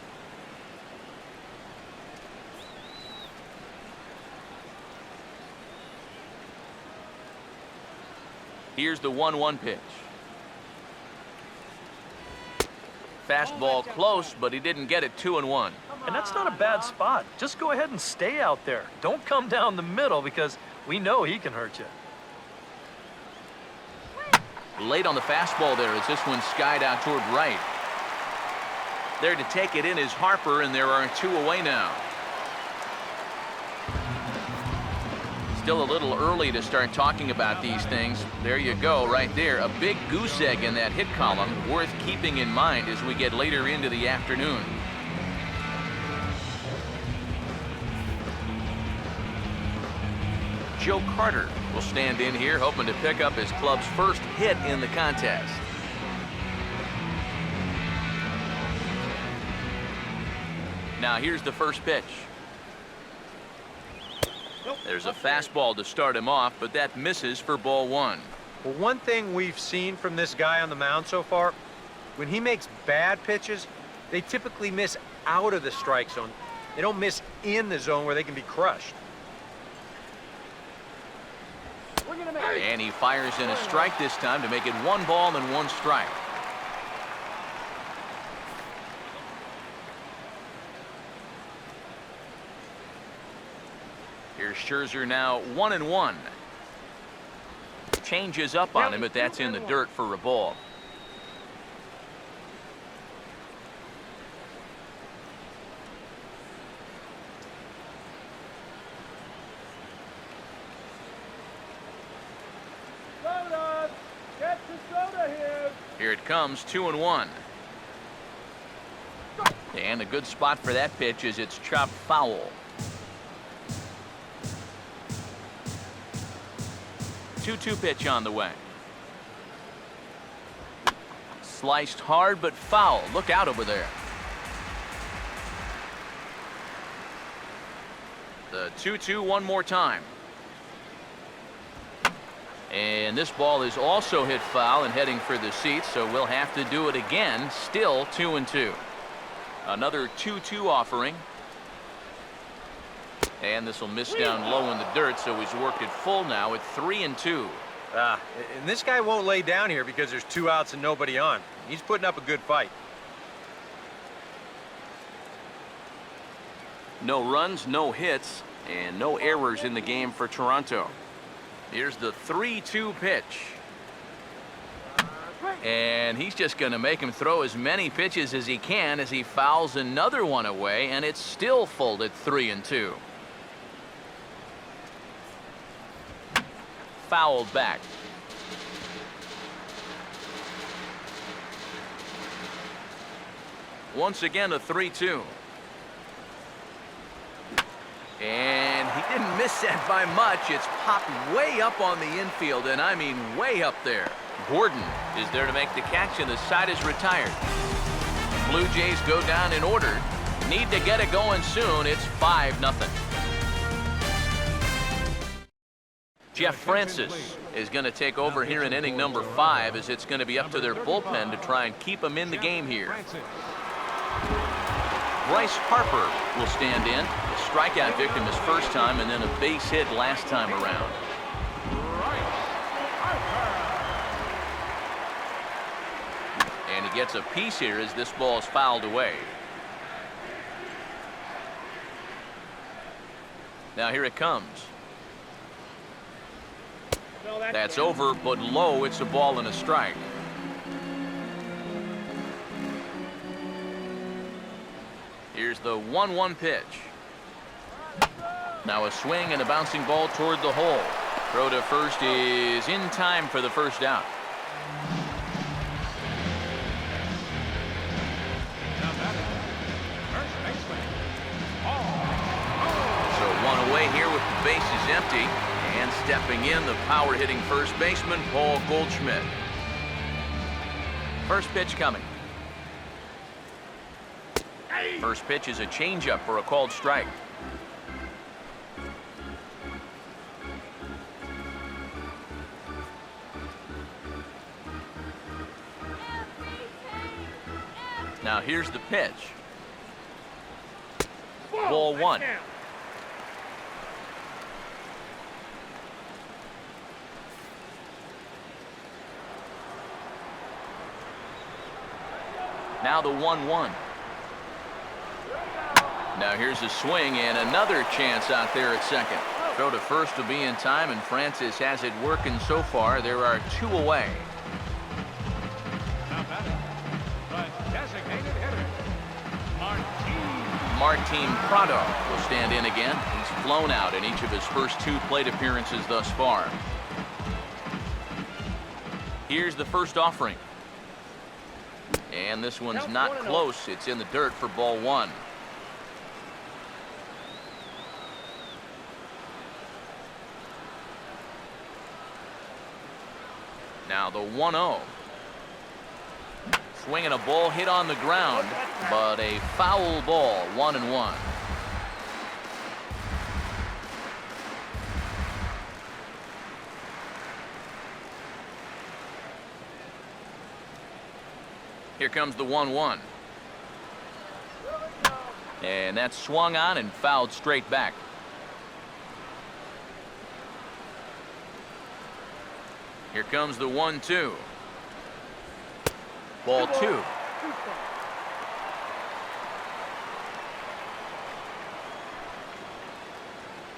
Here's the 1-1 pitch. Fastball close, but he didn't get it. 2-1. And that's not a bad spot. Just go ahead and stay out there. Don't come down the middle because we know he can hurt you. Late on the fastball there as this one skied out toward right. There to take it in is Harper, and there are 2 away now. Still a little early to start talking about these things. There you go, right there. A big goose egg in that hit column, worth keeping in mind as we get later into the afternoon. Joe Carter will stand in here, hoping to pick up his club's first hit in the contest. Now here's the first pitch. There's a fastball to start him off, but that misses for ball one. Well, one thing we've seen from this guy on the mound so far, When he makes bad pitches, they typically miss out of the strike zone. They don't miss in the zone where they can be crushed. And he fires in a strike this time to make it 1 ball and 1 strike. Here's Scherzer now 1-1. Changes up on him, but that's in the dirt for a ball. Here it comes, 2-1. And a good spot for that pitch is it's chopped foul. 2-2 pitch on the way. Sliced hard but foul. Look out over there. The 2-2 one more time. And this ball is also hit foul and heading for the seats, so we'll have to do it again. Still 2-2. Another 2-2 offering. And this will miss down low in the dirt, so he's worked it full now at 3-2. And this guy won't lay down here because there's 2 outs and nobody on. He's putting up a good fight. No runs, no hits, and no errors in the game for Toronto. Here's the 3-2 pitch. And he's just going to make him throw as many pitches as he can as he fouls another one away, and it's still full at 3-2. Fouled back. Once again, a 3-2. And he didn't miss that by much. It's popped way up on the infield, and I mean way up there. Gordon is there to make the catch, and the side is retired. Blue Jays go down in order. Need to get it going soon. It's 5-0. Jeff Francis is going to take over here in inning number 5, as it's going to be up to their bullpen to try and keep him in the game here. Bryce Harper will stand in. A strikeout victim his first time, and then a base hit last time around. And he gets a piece here as this ball is fouled away. Now here it comes. That's over, but low. It's a ball and a strike. Here's the 1-1 pitch. Now a swing and a bouncing ball toward the hole. Throw to first is in time for the first out. So 1 away here with the bases empty. And stepping in, the power-hitting first baseman, Paul Goldschmidt. First pitch coming. First pitch is a changeup for a called strike. Now here's the pitch. Ball 1. Now the 1-1. Now here's a swing and another chance out there at second. Throw to first will be in time, and Francis has it working so far. There are 2 away. Martin Prado will stand in again. He's flown out in each of his first 2 plate appearances thus far. Here's the first offering. And this one's not close. It's in the dirt for ball 1. Now the 1-0. Swinging a ball hit on the ground, but a foul ball, 1-1. Here comes the 1-1. And that's swung on and fouled straight back. Here comes the 1-2. Ball 2.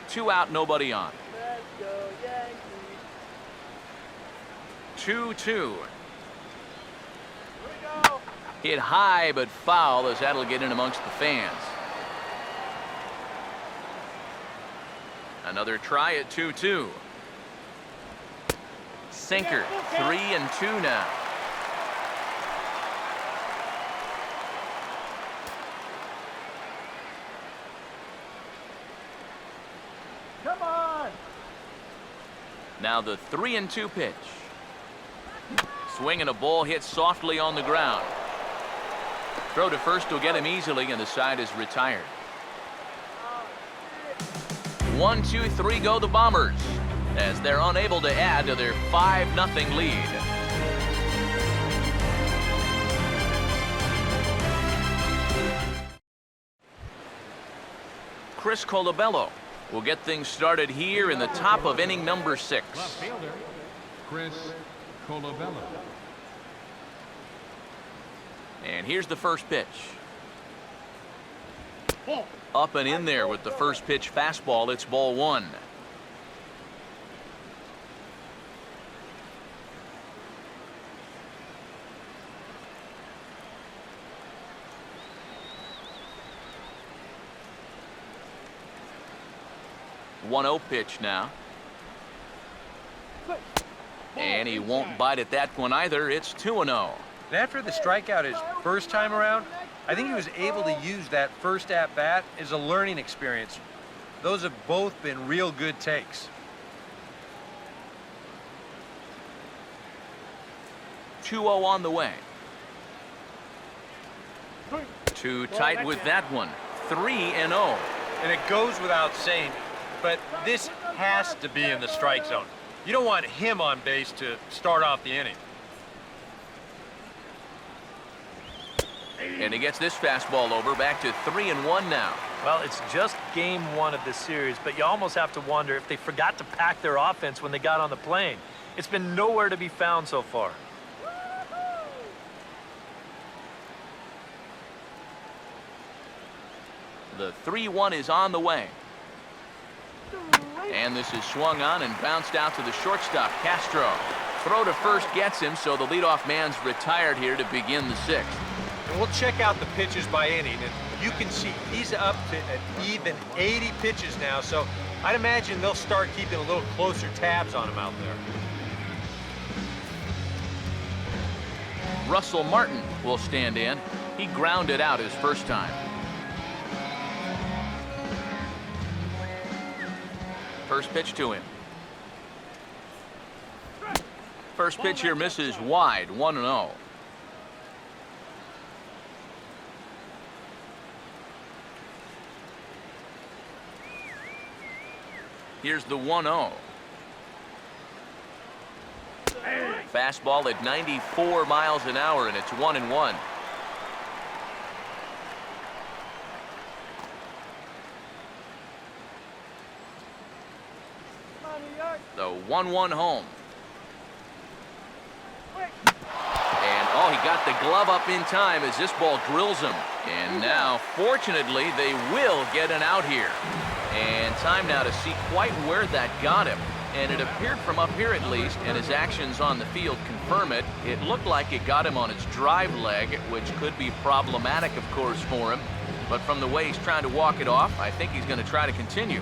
Two out, nobody on. Let's go, Yankees. 2-2. Here we go. Hit high but foul, as that'll get in amongst the fans. Another try at 2-2. Sinker, 3-2 now. Come on. Now the 3-2 pitch. Swing and a ball hit softly on the ground. Throw to first will get him easily, and the side is retired. 1, 2, 3 go the Bombers, as they're unable to add to their 5-0 lead. Chris Colabello will get things started here in the top of inning number 6. Left fielder, Chris Colabello. And here's the first pitch. Up and in there with the first pitch fastball. It's ball 1. One-0 pitch now. And he won't bite at that one either. It's 2-0. And after the strikeout his first time around, I think he was able to use that first at-bat as a learning experience. Those have both been real good takes. 2-0 on the way. Too tight with that one. 3-0. And it goes without saying, but this has to be in the strike zone. You don't want him on base to start off the inning. And he gets this fastball over, back to 3-1 now. Well, it's just game 1 of this series, but you almost have to wonder if they forgot to pack their offense when they got on the plane. It's been nowhere to be found so far. The 3-1 is on the way. And this is swung on and bounced out to the shortstop, Castro. Throw to first gets him, so the leadoff man's retired here to begin the 6th. And we'll check out the pitches by inning, and you can see he's up to an even 80 pitches now, so I'd imagine they'll start keeping a little closer tabs on him out there. Russell Martin will stand in. He grounded out his first time. First pitch to him. First pitch here misses wide, 1-0. Here's the 1-0. Fastball at 94 miles an hour, and it's 1-1. The 1-1 home. And oh, he got the glove up in time as this ball drills him. And now, fortunately, they will get an out here. And time now to see quite where that got him. And it appeared from up here at least, and his actions on the field confirm it. It looked like it got him on his drive leg, which could be problematic, of course, for him. But from the way he's trying to walk it off, I think he's going to try to continue.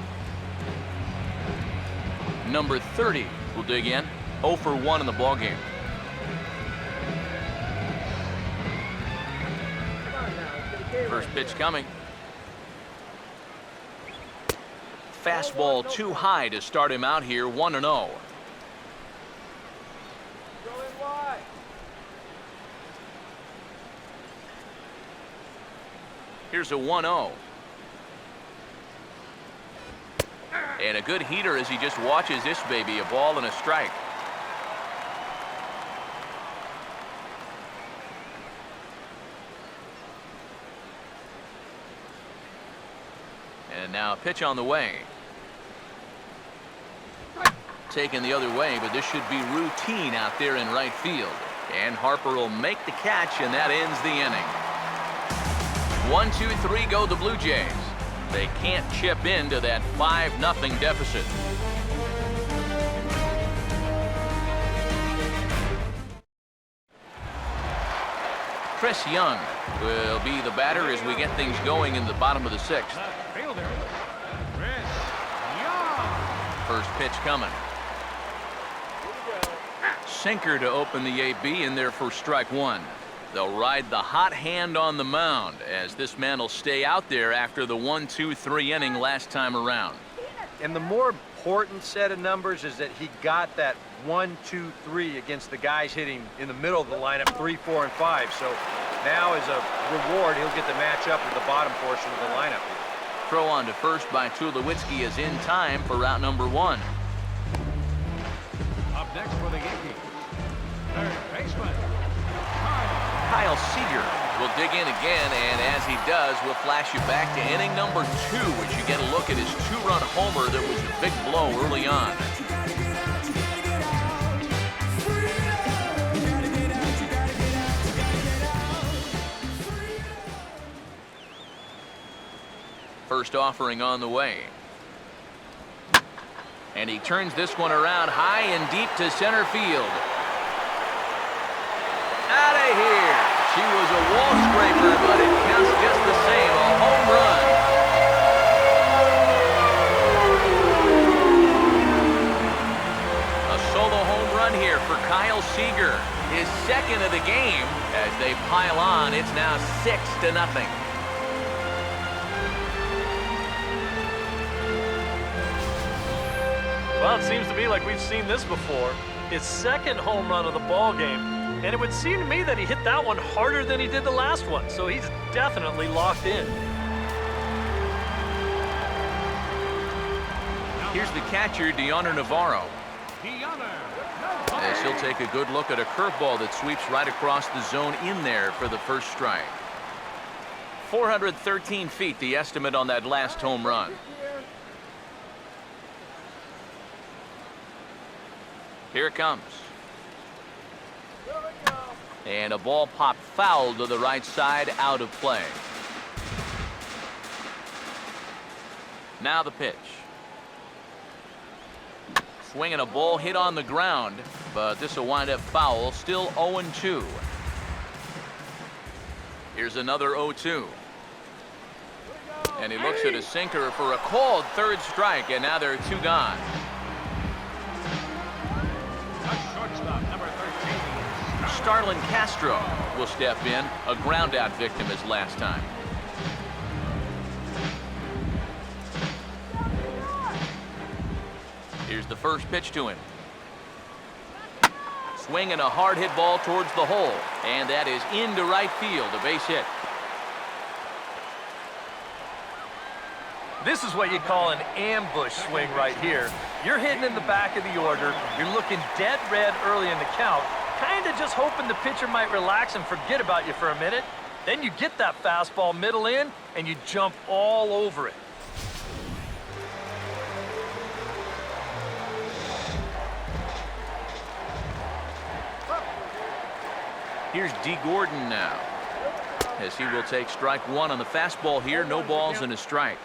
Number 30 will dig in. 0 for 1 in the ballgame. First pitch coming. Fastball too high to start him out here, 1-0. Here's a 1-0. And a good heater as he just watches this baby, a ball and a strike. And now a pitch on the way. Taken the other way, but this should be routine out there in right field. And Harper will make the catch, and that ends the inning. 1-2-3 go the Blue Jays. They can't chip into that 5-0 deficit. Chris Young will be the batter as we get things going in the bottom of the 6th. Fielder, Chris Young. First pitch coming. Sinker to open the AB in there for strike 1. They'll ride the hot hand on the mound as this man will stay out there after the 1-2-3 inning last time around. And the more important set of numbers is that he got that 1, 2, 3 against the guys hitting in the middle of the lineup 3, 4, and 5. So now as a reward, he'll get to match up with the bottom portion of the lineup. Throw on to first by Tulowitzki is in time for route number 1. Up next for the Yankees, third baseman, Kyle Seager will dig in again, and as he does, we'll flash you back to inning number 2 as you get a look at his 2-run homer that was a big blow early on. First offering on the way. And he turns this one around high and deep to center field. Out of here. She was a wall scraper, but it counts just the same. A home run. A solo home run here for Kyle Seager. His second of the game. As they pile on, it's now 6-0. Well, it seems to me like we've seen this before. His second home run of the ball game, and it would seem to me that he hit that one harder than he did the last one, so he's definitely locked in. Here's the catcher, Deoner Navarro. Deoner. As he'll take a good look at a curveball that sweeps right across the zone in there for the first strike. 413 feet, the estimate on that last home run. Here it comes. And a ball popped foul to the right side, out of play. Now the pitch. Swinging a ball hit on the ground, but this will wind up foul. Still 0-2. Here's another 0-2. And he looks at a sinker for a called third strike, and now there are 2 gone. Shortstop, number 13. Starlin Castro will step in, a ground-out victim as last time. Here's the first pitch to him. Swinging a hard hit ball towards the hole, and that is into right field, a base hit. This is what you call an ambush swing right here. You're hitting in the back of the order. You're looking dead red early in the count, kind of just hoping the pitcher might relax and forget about you for a minute. Then you get that fastball middle in, and you jump all over it. Here's D. Gordon now, as he will take strike 1 on the fastball here. No balls and a strike.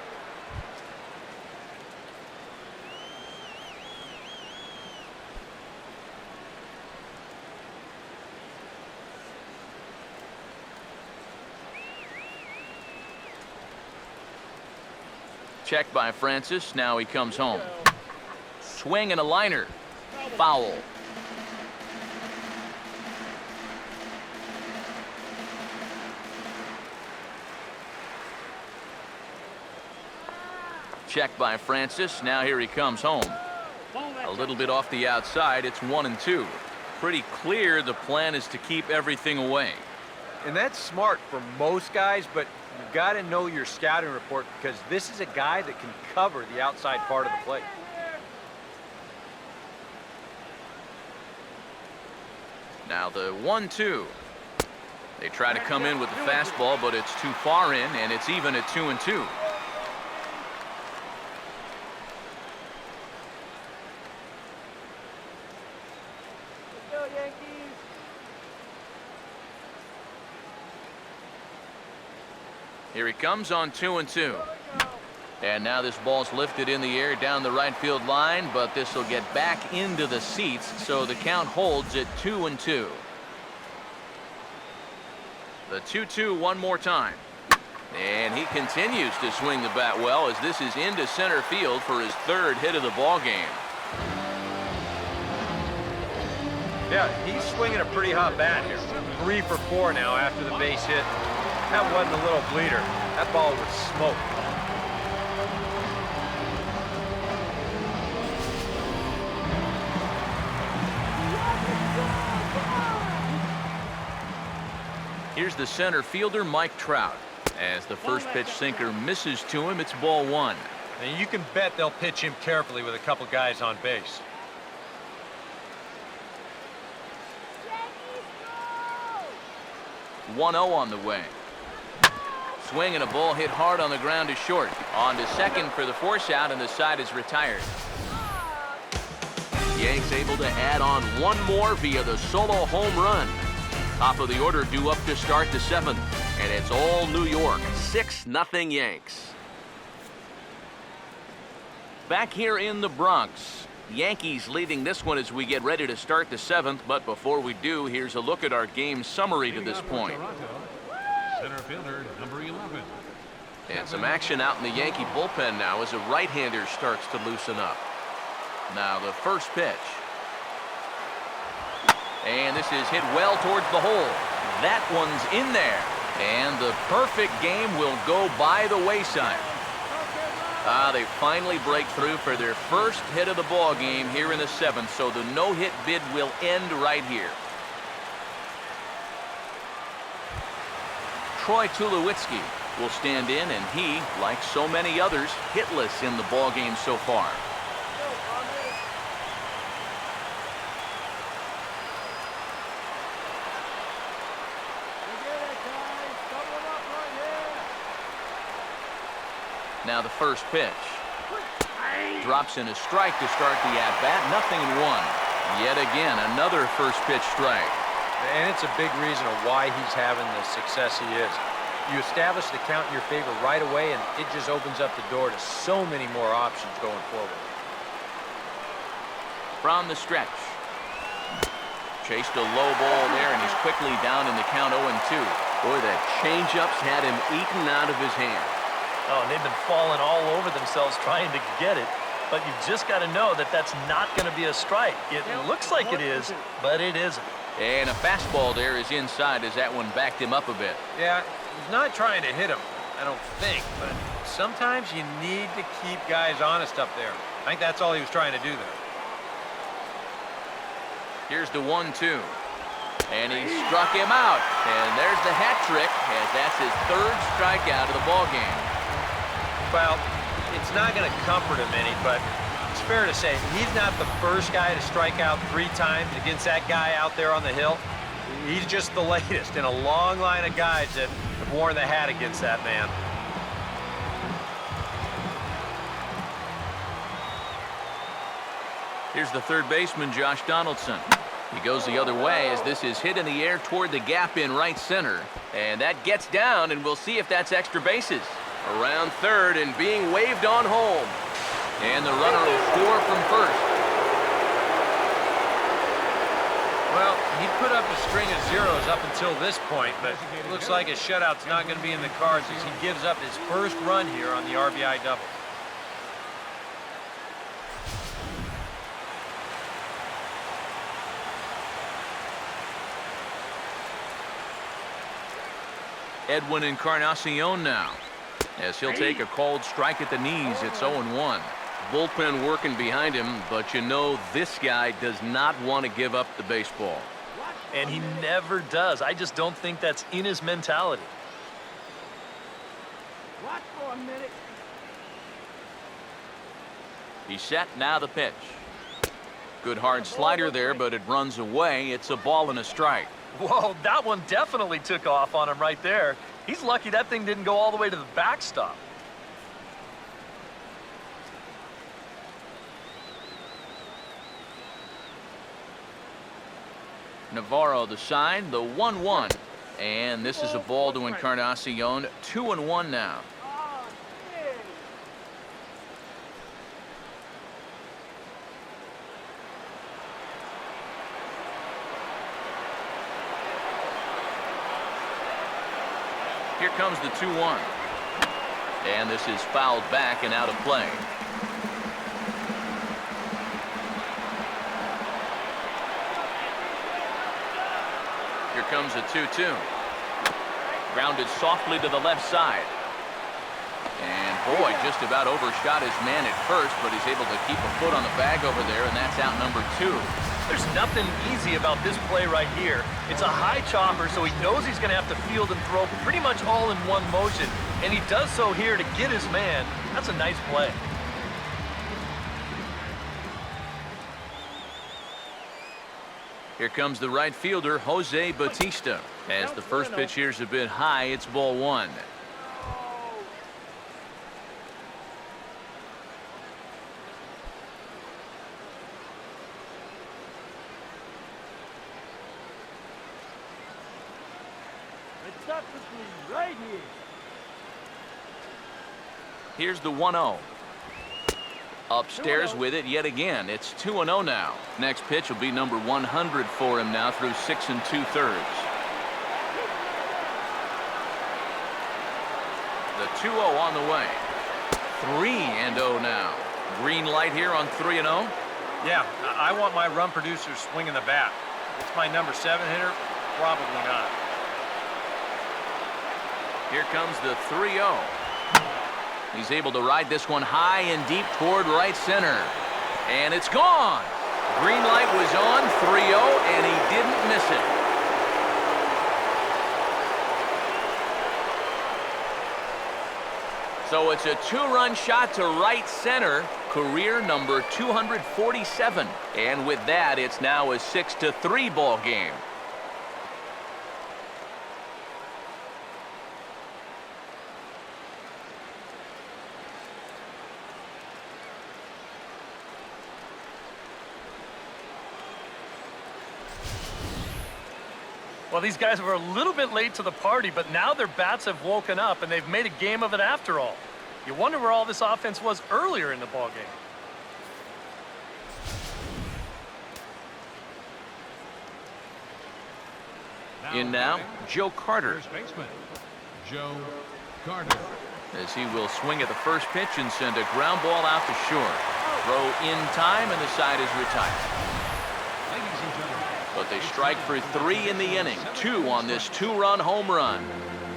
Check by Francis. Now he comes home. Swing and a liner. Foul. Check by Francis. Now here he comes home. A little bit off the outside. It's 1-2. Pretty clear the plan is to keep everything away. And that's smart for most guys, but you've got to know your scouting report because this is a guy that can cover the outside part of the plate. Now the 1-2. They try to come in with the fastball, but it's too far in, and it's even at 2-2. Here he comes on 2-2. And now this ball's lifted in the air down the right field line, but this will get back into the seats, so the count holds at 2-2. The 2-2 one more time. And he continues to swing the bat well as this is into center field for his third hit of the ball game. Yeah, he's swinging a pretty hot bat here. 3 for 4 now after the base hit. That wasn't a little bleeder. That ball was smoke. Here's the center fielder, Mike Trout. As the first pitch sinker misses to him, it's ball 1. And you can bet they'll pitch him carefully with a couple guys on base. Yankees, 1-0 on the way. Swing and a ball hit hard on the ground to short. On to second for the force out, and the side is retired. Yanks able to add on one more via the solo home run. Top of the order due up to start the 7th. And it's all New York. 6-0 Yanks. Back here in the Bronx. Yankees leading this one as we get ready to start the 7th. But before we do, here's a look at our game summary to this point. Center fielder, number 11. And some action out in the Yankee bullpen now as a right-hander starts to loosen up. Now the first pitch. And this is hit well towards the hole. That one's in there. And the perfect game will go by the wayside. They finally break through for their first hit of the ball game here in the 7th. So the no-hit bid will end right here. Troy Tulowitzki will stand in, and he, like so many others, hitless in the ball game so far. Now the first pitch. Drops in a strike to start the at-bat. 0-1. Yet again, another first pitch strike. And it's a big reason of why he's having the success he is. You establish the count in your favor right away, and it just opens up the door to so many more options going forward. From the stretch. Chased a low ball there, and he's quickly down in the count 0-2. Boy, that changeup's had him eaten out of his hand. Oh, and they've been falling all over themselves trying to get it. But you've just got to know that that's not going to be a strike. It looks like it is, but it isn't. And a fastball there is inside as that one backed him up a bit. Yeah, he's not trying to hit him, I don't think. But sometimes you need to keep guys honest up there. I think that's all he was trying to do there. Here's the 1-2. And he struck him out. And there's the hat trick, as that's his third strikeout of the ball game. Well, it's not going to comfort him any, but it's fair to say he's not the first guy to strike out 3 times against that guy out there on the hill. He's just the latest in a long line of guys that have worn the hat against that man. Here's the third baseman, Josh Donaldson. He goes the other way as this is hit in the air toward the gap in right center. And that gets down, and we'll see if that's extra bases. Around third and being waved on home. And the runner will score from first. Well, he put up a string of zeros up until this point, but it looks like his shutout's not going to be in the cards as he gives up his first run here on the RBI double. Edwin Encarnacion now, as he'll take a called strike at the knees. It's 0-1. Bullpen working behind him, but you know this guy does not want to give up the baseball. And he never does. I just don't think that's in his mentality. watch for a minute. He's set, now the pitch. Good hard slider there, but it runs away. It's a ball and a strike. Whoa, that one definitely took off on him right there. He's lucky that thing didn't go all the way to the backstop. Navarro the sign, the 1-1. And this is a ball to Encarnacion. 2-1 now. Here comes the 2-1. And this is fouled back and out of play. Here comes a 2-2. Grounded softly to the left side. And boy, just about overshot his man at first, but he's able to keep a foot on the bag over there, and that's out number 2. There's nothing easy about this play right here. It's a high chopper, so he knows he's going to have to field and throw pretty much all in one motion. And he does so here to get his man. That's a nice play. Here comes the right fielder, Jose Bautista. As the first pitch here's a bit high, it's ball 1. It's up with me right here. Here's the 1-0. Upstairs with it yet again. It's 2-0 now. Next pitch will be number 100 for him now through 6 2/3. The 2-0 on the way. 3-0 now. Green light here on 3-0. Yeah, I want my run producer swinging the bat. It's my number 7 hitter. Probably not. Here comes the 3-0. He's able to ride this one high and deep toward right center. And it's gone. Green light was on, 3-0, and he didn't miss it. So it's a 2-run shot to right center, career number 247. And with that, it's now a 6-3 ball game. Well, these guys were a little bit late to the party, but now their bats have woken up, and they've made a game of it after all. You wonder where all this offense was earlier in the ballgame. In now, Joe Carter. First baseman, Joe Carter. As he will swing at the first pitch and send a ground ball out to short. Throw in time, and the side is retired. Ladies and gentlemen. But they strike for 3 in the inning. 2 on this 2-run home run.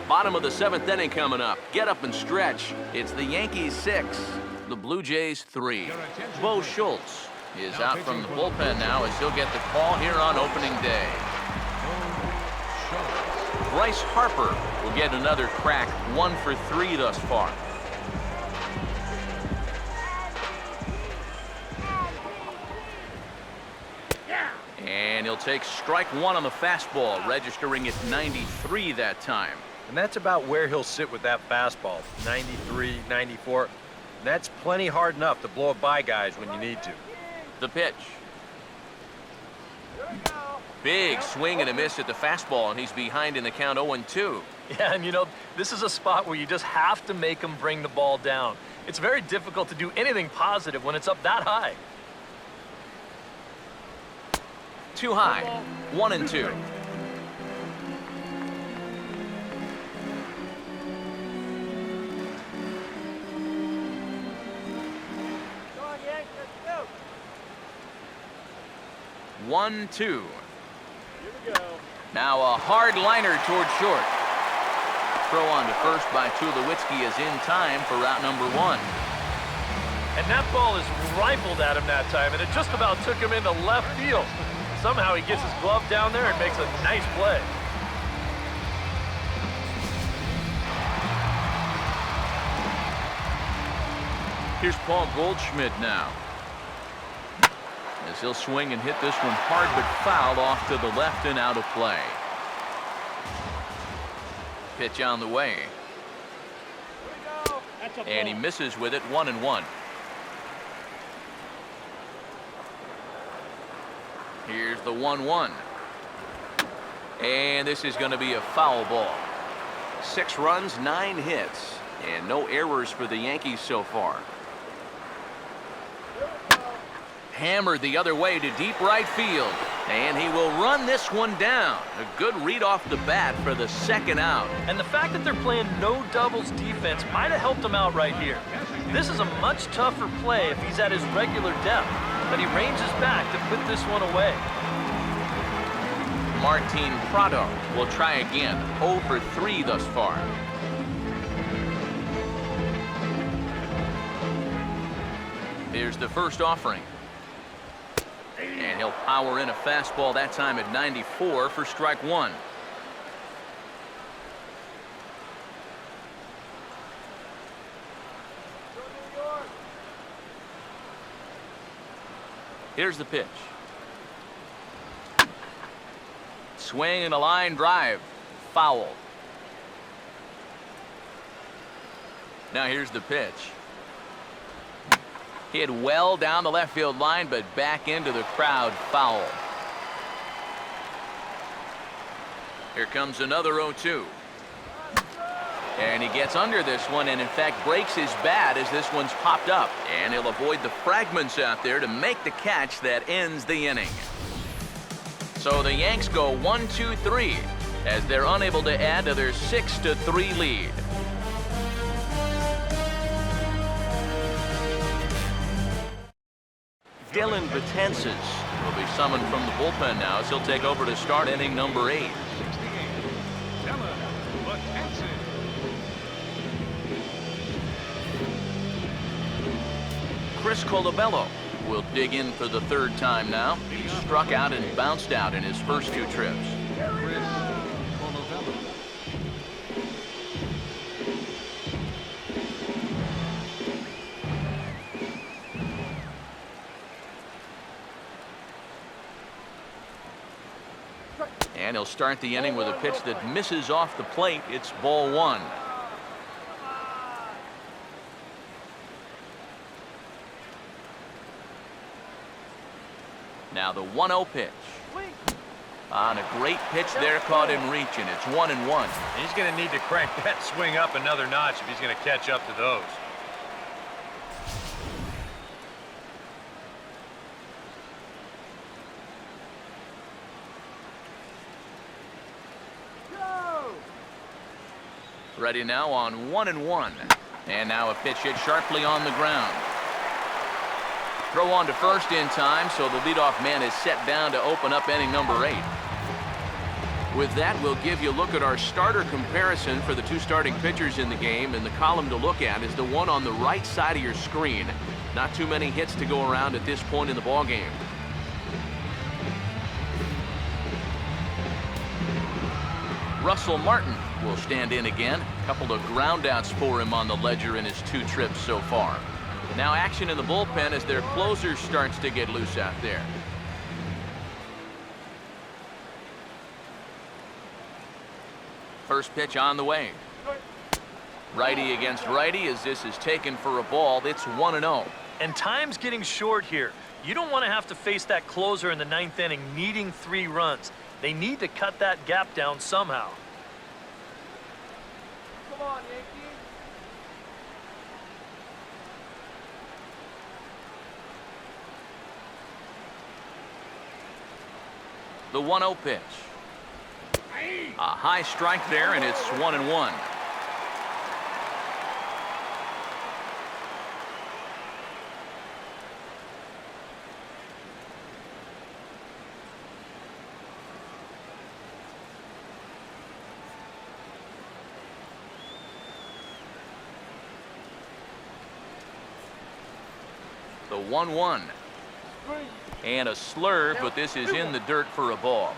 Bottom of the 7th inning coming up. Get up and stretch. It's the Yankees 6, the Blue Jays 3. Bo Schultz is out from the bullpen now as he'll get the call here on opening day. Bryce Harper will get another crack, 1 for 3 thus far. And he'll take strike 1 on the fastball, registering at 93 that time. And that's about where he'll sit with that fastball, 93, 94. And that's plenty hard enough to blow it by guys when you need to. The pitch. Big swing and a miss at the fastball, and he's behind in the count 0-2. Yeah, and you know, this is a spot where you just have to make them bring the ball down. It's very difficult to do anything positive when it's up that high. Too high. 1-2. Go on, Yanks, let's go. 1-2. Here we go. Now a hard liner toward short. Throw on to first by Tulowitzki is in time for route number 1. And that ball is rifled at him that time, and it just about took him into left field. Somehow he gets his glove down there and makes a nice play. Here's Paul Goldschmidt now. As he'll swing and hit this one hard but foul off to the left and out of play. Pitch on the way. And he misses with it, 1-1. Here's the 1-1. And this is going to be a foul ball. 6 runs, 9 hits, and no errors for the Yankees so far. Hammered the other way to deep right field, and he will run this one down. A good read off the bat for the second out. And the fact that they're playing no doubles defense might have helped him out right here. This is a much tougher play if he's at his regular depth, but he ranges back to put this one away. Martin Prado will try again. 0 for 3 thus far. Here's the first offering. And he'll power in a fastball that time at 94 for strike 1. Here's the pitch. Swing and a line drive. Foul. Now here's the pitch. Hit well down the left field line, but back into the crowd. Foul. Here comes another 0-2. And he gets under this one and in fact breaks his bat as this one's popped up. And he'll avoid the fragments out there to make the catch that ends the inning. So the Yanks go 1-2-3 as they're unable to add to their 6-3 lead. Dylan Betances will be summoned from the bullpen now as he'll take over to start inning number 8. 68, Dylan Betances. Chris Colabello will dig in for the 3rd time now. He struck out and bounced out in his first 2 trips. Chris Colabello. And he'll start the inning with a pitch that misses off the plate. It's ball 1. Now the 1-0 pitch. On a great pitch there, caught in reach, and it's 1-1. He's going to need to crank that swing up another notch if he's going to catch up to those. Ready now on 1-1. And now a pitch hit sharply on the ground. Throw on to first in time, so the leadoff man is set down to open up inning number 8. With that, we'll give you a look at our starter comparison for the 2 starting pitchers in the game, and the column to look at is the one on the right side of your screen. Not too many hits to go around at this point in the ballgame. Russell Martin will stand in again. A couple of groundouts for him on the ledger in his 2 trips so far. Now action in the bullpen as their closer starts to get loose out there. First pitch on the way. Righty against righty as this is taken for a ball. It's 1-0. And time's getting short here. You don't want to have to face that closer in the 9th inning needing 3 runs. They need to cut that gap down somehow. Come on, Yankees. The 1-0 pitch. A high strike there, and it's 1-1. The 1-1. And a slurve, but this is in the dirt for a ball.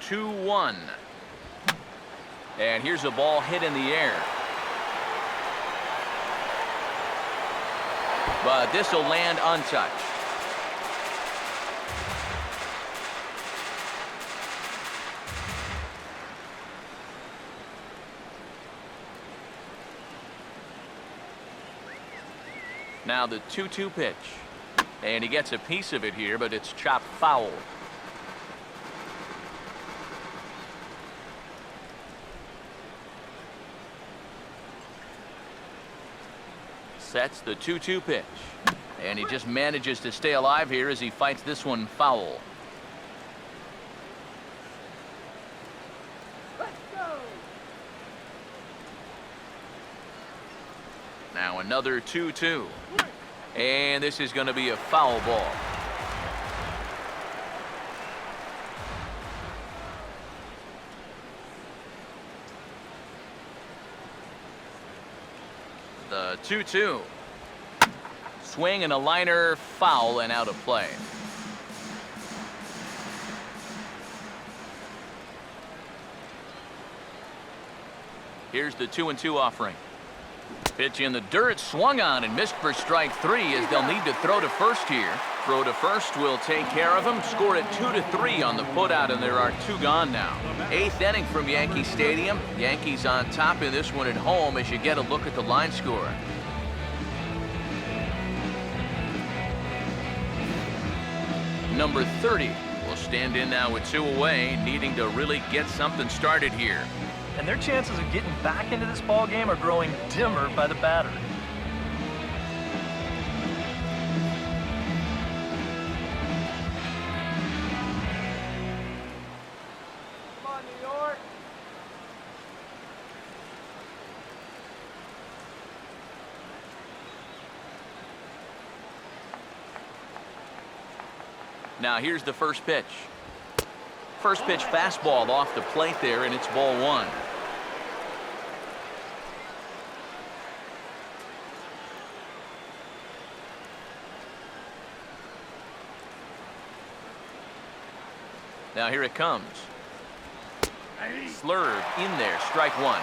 Two, 1. And here's a ball hit in the air. But this will land untouched. Now the 2-2 pitch. And he gets a piece of it here, but it's chopped foul. Sets the 2-2 pitch. And he just manages to stay alive here as he fights this one foul. Let's go. Now another 2-2. And this is going to be a foul ball. The 2-2. Swing and a liner, foul and out of play. Here's the 2-2 offering. Pitch in the dirt, swung on and missed for strike 3 as they'll need to throw to first here. Throw to first will take care of him. Score it 2-3 on the putout, and there are 2 gone now. 8th inning from Yankee Stadium. Yankees on top in this one at home as you get a look at the line score. Number 30 will stand in now with 2 away, needing to really get something started here. And their chances of getting back into this ball game are growing dimmer by the batter. Come on, New York. Now here's the first pitch. First pitch fastball off the plate there, and it's ball 1. Now here it comes. Slurve in there, strike 1.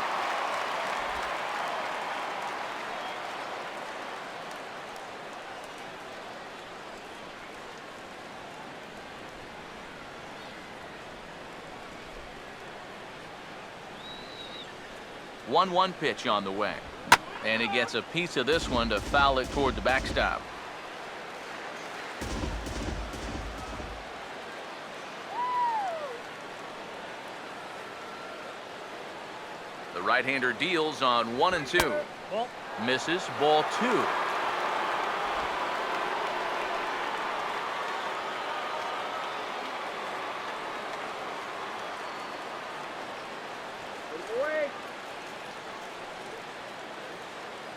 One pitch on the way. And he gets a piece of this one to foul it toward the backstop. The right-hander deals on 1 and 2. Misses, ball 2.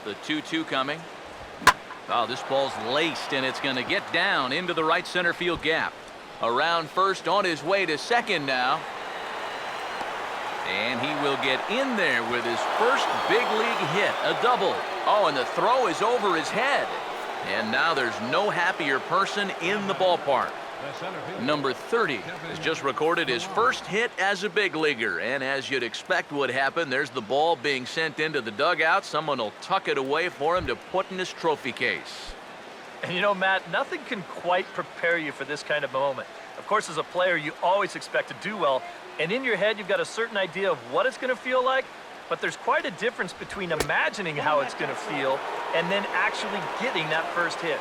The 2-2 coming. Oh, this ball's laced, and it's going to get down into the right center field gap. Around first, on his way to second now. And he will get in there with his first big league hit, a double. Oh, and the throw is over his head. And now there's no happier person in the ballpark. Number 30 has just recorded his first hit as a big leaguer, and as you'd expect would happen, there's the ball being sent into the dugout. Someone will tuck it away for him to put in his trophy case. And you know, Matt, nothing can quite prepare you for this kind of moment. Of course, as a player, you always expect to do well, and in your head, you've got a certain idea of what it's going to feel like, but there's quite a difference between imagining how it's going to feel and then actually getting that first hit.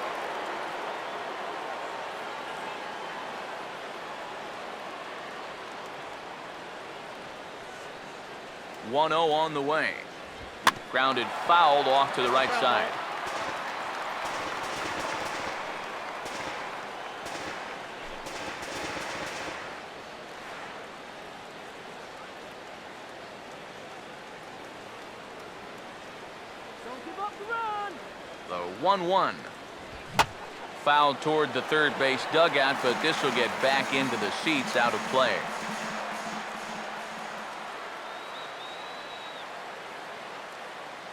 1-0 on the way. Grounded fouled off to the right side. Don't give up the run. The 1-1. Fouled toward the third base dugout, but this will get back into the seats, out of play.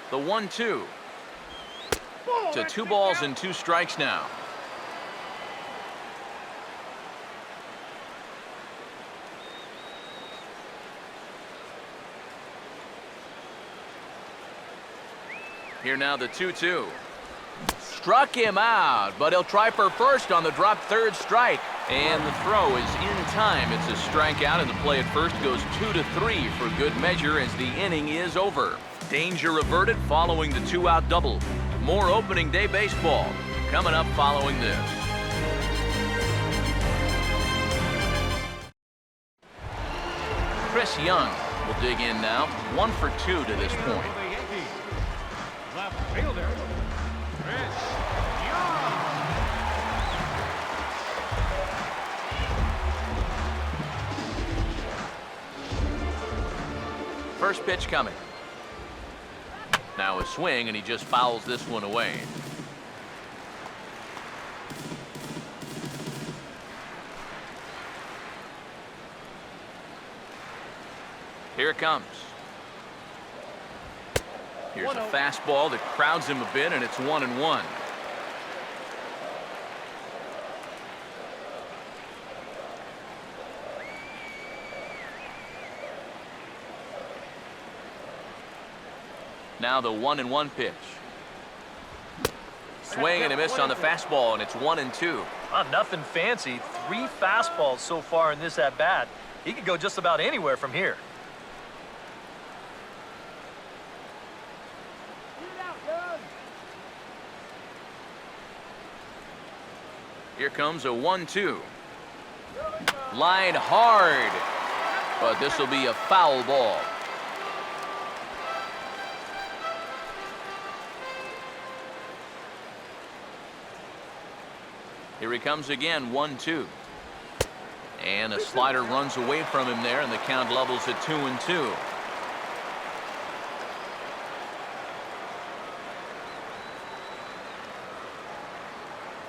The 1-2. To 2 balls and 2 strikes now. Here now the 2-2. Struck him out, but he'll try for first on the drop third strike. And the throw is in time. It's a strikeout, and the play at first goes 2-3 for good measure as the inning is over. Danger averted following the 2-out double. More opening day baseball coming up following this. Chris Young will dig in now. 1 for 2 to this point. For the Yankees, left fielder, Chris Young. First pitch coming. Now a swing, and he just fouls this one away. Here it comes. Here's a fastball that crowds him a bit, and it's 1-1. Now the 1-1 pitch. Swing and a miss on the fastball, and it's 1-2. Nothing fancy. 3 fastballs so far in this at-bat. He could go just about anywhere from here. Here comes a 1-2. Line hard, but this will be a foul ball. Here he comes again, 1-2. And a slider runs away from him there, and the count levels at 2-2.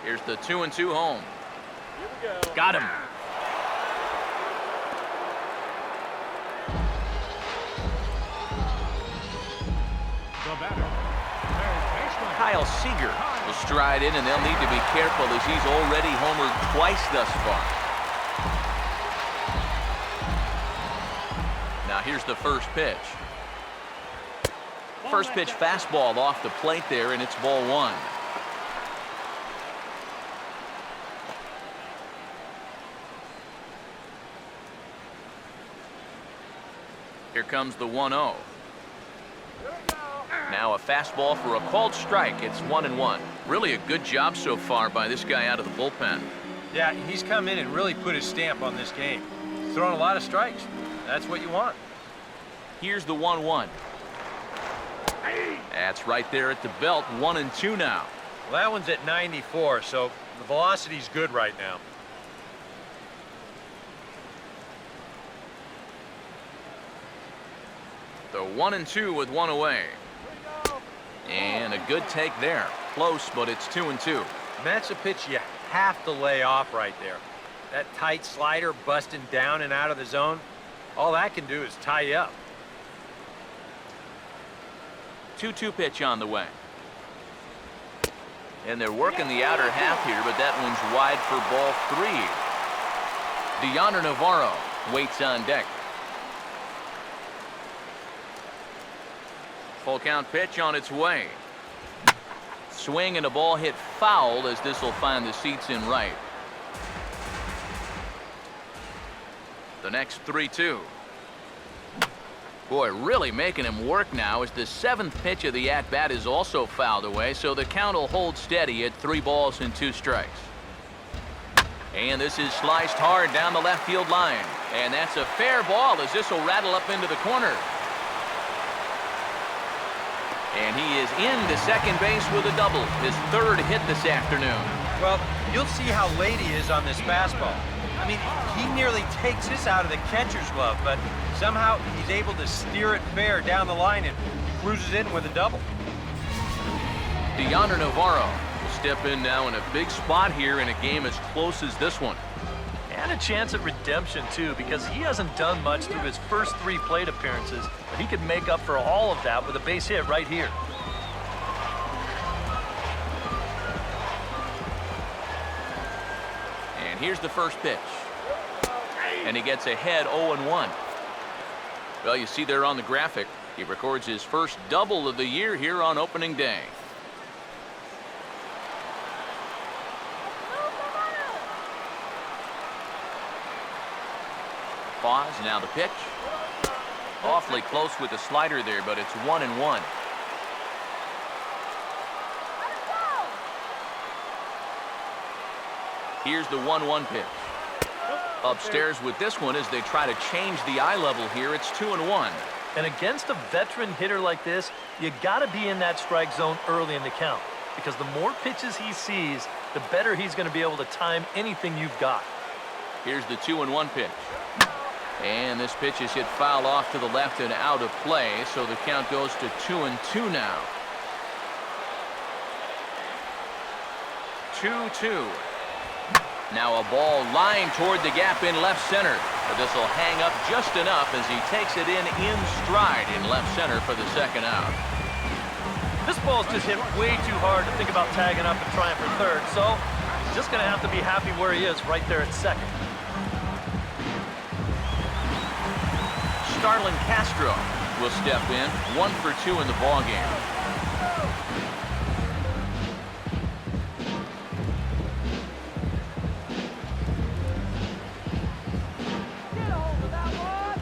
Here's the 2-2 home. Got him. The batter, third baseman. Kyle Seager will stride in, and they'll need to be careful as he's already homered twice thus far. Now here's the first pitch. First pitch fastball off the plate there, and it's ball 1. Here comes the 1-0. Now a fastball for a called strike. It's 1-1. Really a good job so far by this guy out of the bullpen. Yeah, he's come in and really put his stamp on this game. Throwing a lot of strikes. That's what you want. Here's the 1-1. That's right there at the belt. 1-2 now. Well, that one's at 94, so the velocity's good right now. The 1-2 with 1 away. And a good take there. Close, but it's 2-2. And that's a pitch you have to lay off right there. That tight slider busting down and out of the zone, all that can do is tie you up. 2-2 pitch on the way. And they're working the outer half here, but that one's wide for ball 3. DeYonder Navarro waits on deck. Full count pitch on its way. Swing and a ball hit foul as this will find the seats in right. The next 3-2. Boy, really making him work now as the 7th pitch of the at-bat is also fouled away, so the count will hold steady at 3 balls and 2 strikes. And this is sliced hard down the left field line. And that's a fair ball as this will rattle up into the corner. And he is into second base with a double, his 3rd hit this afternoon. Well, you'll see how late he is on this fastball. I mean, he nearly takes this out of the catcher's glove, but somehow he's able to steer it fair down the line and cruises in with a double. DeYonder Navarro will step in now in a big spot here in a game as close as this one. And a chance at redemption, too, because he hasn't done much through his first 3 plate appearances, but he could make up for all of that with a base hit right here. And here's the first pitch. And he gets ahead 0-1. Well, you see there on the graphic, he records his first double of the year here on opening day. Pause, now the pitch. Awfully close with the slider there, but it's 1-1. Here's the 1-1 pitch. Upstairs with this one as they try to change the eye level here. It's 2-1. And against a veteran hitter like this, you got to be in that strike zone early in the count, because the more pitches he sees, the better he's going to be able to time anything you've got. Here's the 2-1 pitch. And this pitch is hit foul off to the left and out of play, so the count goes to 2-2 now. 2-2. Now a ball lined toward the gap in left center. But this will hang up just enough as he takes it in stride in left center for the second out. This ball's just hit way too hard to think about tagging up and trying for third, so he's just going to have to be happy where he is right there at second. Starlin Castro will step in, 1 for 2 in the ballgame. Get a hold of that one.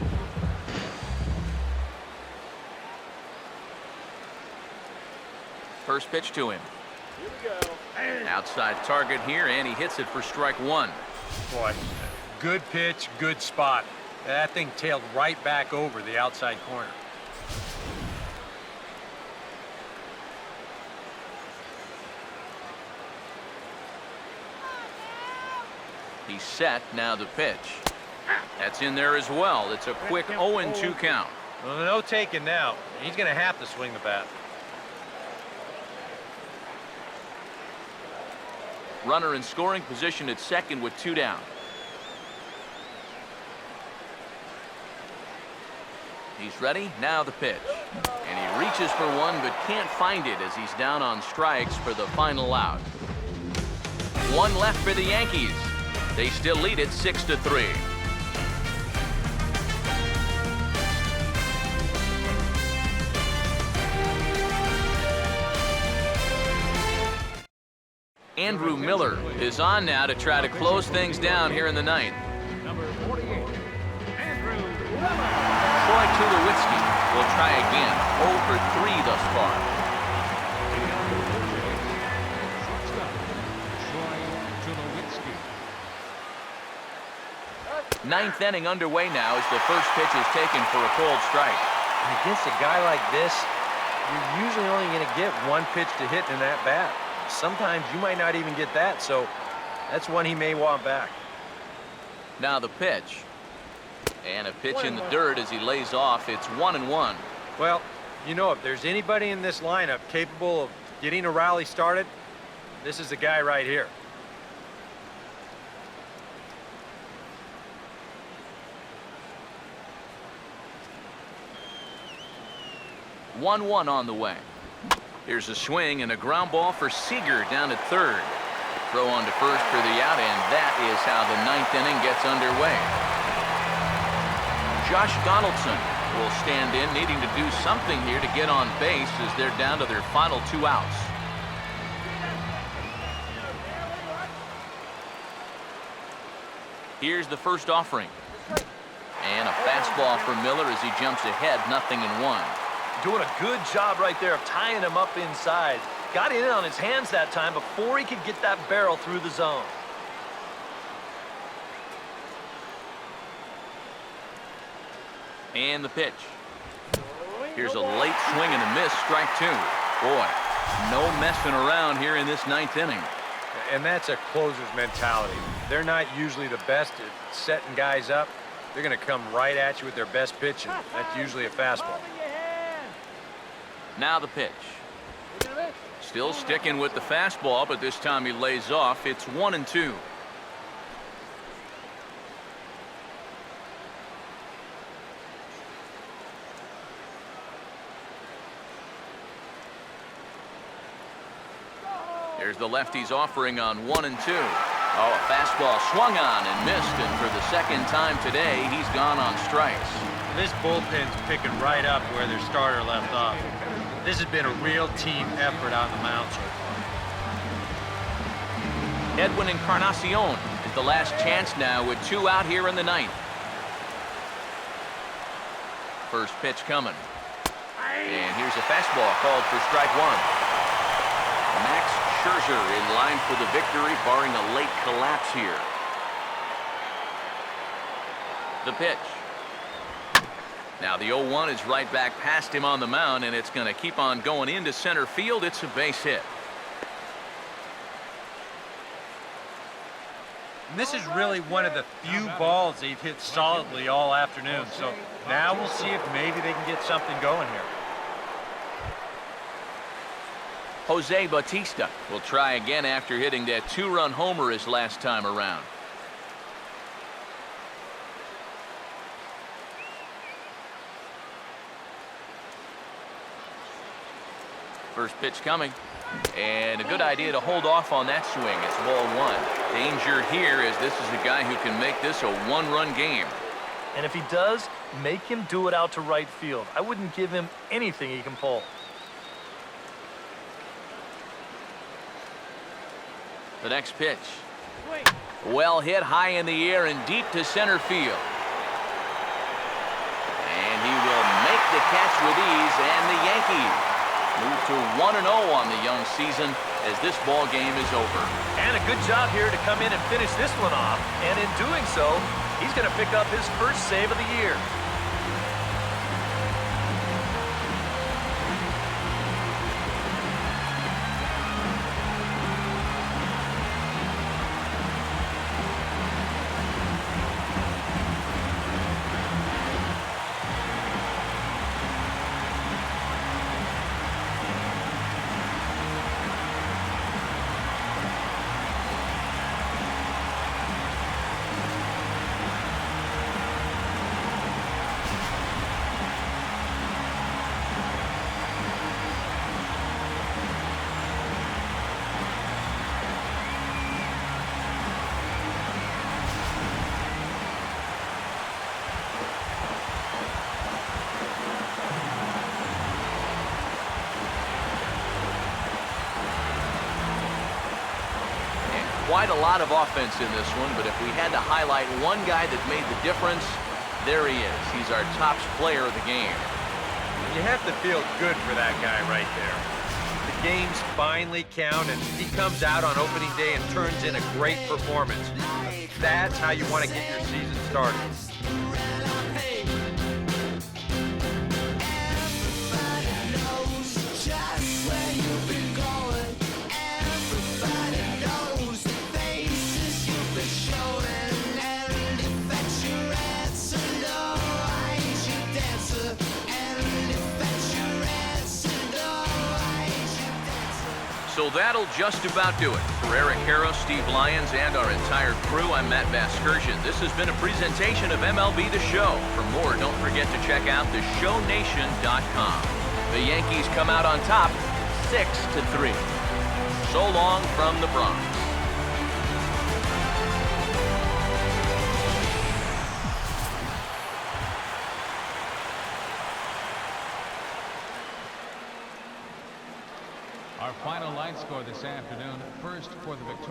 First pitch to him. Here we go. Outside target here, and he hits it for strike 1. Boy, good pitch, good spot. That thing tailed right back over the outside corner. He's set, now the pitch. That's in there as well. It's a quick 0-2 count. Well, no taking now. He's going to have to swing the bat. Runner in scoring position at second with 2 down. He's ready, now the pitch. And he reaches for one but can't find it as he's down on strikes for the final out. 1 left for the Yankees. They still lead it 6-3. Andrew Miller is on now to try to close things down here in the ninth. Number 48, Andrew Miller. Troy Tulowitzki will try again. 0 for 3 thus far. Shortstop, Troy Tulowitzki. Ninth inning underway now as the first pitch is taken for a cold strike. And against a guy like this, you're usually only going to get 1 pitch to hit in that bat. Sometimes you might not even get that, so that's one he may want back. Now the pitch. And a pitch in the dirt as he lays off. It's 1-1. Well, you know, if there's anybody in this lineup capable of getting a rally started, this is the guy right here. One on the way. Here's a swing and a ground ball for Seager down at third. Throw on to first for the out, and that is how the ninth inning gets underway. Josh Donaldson will stand in, needing to do something here to get on base as they're down to their final 2 outs. Here's the first offering. And a fastball for Miller as he jumps ahead, 0-1. Doing a good job right there of tying him up inside. Got in on his hands that time before he could get that barrel through the zone. And the pitch. Here's a late swing and a miss, strike 2. Boy, no messing around here in this ninth inning. And that's a closer's mentality. They're not usually the best at setting guys up. They're going to come right at you with their best pitch, and that's usually a fastball. Now the pitch. Still sticking with the fastball, but this time he lays off. It's 1-2. There's the lefty's offering on 1-2. Oh, a fastball swung on and missed, and for the second time today, he's gone on strikes. This bullpen's picking right up where their starter left off. This has been a real team effort on the mound so far. Edwin Encarnacion is the last chance now with 2 out here in the ninth. First pitch coming. And here's a fastball called for strike 1. Max Scherzer in line for the victory, barring a late collapse here. The pitch. Now the 0-1 is right back past him on the mound, and it's going to keep on going into center field. It's a base hit. And this is really one of the few balls they've hit solidly all afternoon. So now we'll see if maybe they can get something going here. Jose Bautista will try again after hitting that 2-run homer his last time around. First pitch coming. And a good idea to hold off on that swing. It's ball 1. Danger here as this is a guy who can make this a 1-run game. And if he does, make him do it out to right field. I wouldn't give him anything he can pull. The next pitch. Well hit high in the air and deep to center field. And he will make the catch with ease, and the Yankees move to 1-0 on the young season as this ball game is over. And a good job here to come in and finish this one off. And in doing so, he's going to pick up his first save of the year. Quite a lot of offense in this one, but if we had to highlight one guy that made the difference, there he is. He's our top player of the game. You have to feel good for that guy right there. The games finally count, and he comes out on opening day and turns in a great performance. That's how you want to get your season started. So that'll just about do it. For Eric Harrow, Steve Lyons, and our entire crew, I'm Matt Vasgersian. This has been a presentation of MLB The Show. For more, don't forget to check out theshownation.com. The Yankees come out on top, 6-3. So long from the Bronx. Our final line score this afternoon. First for the Victoria.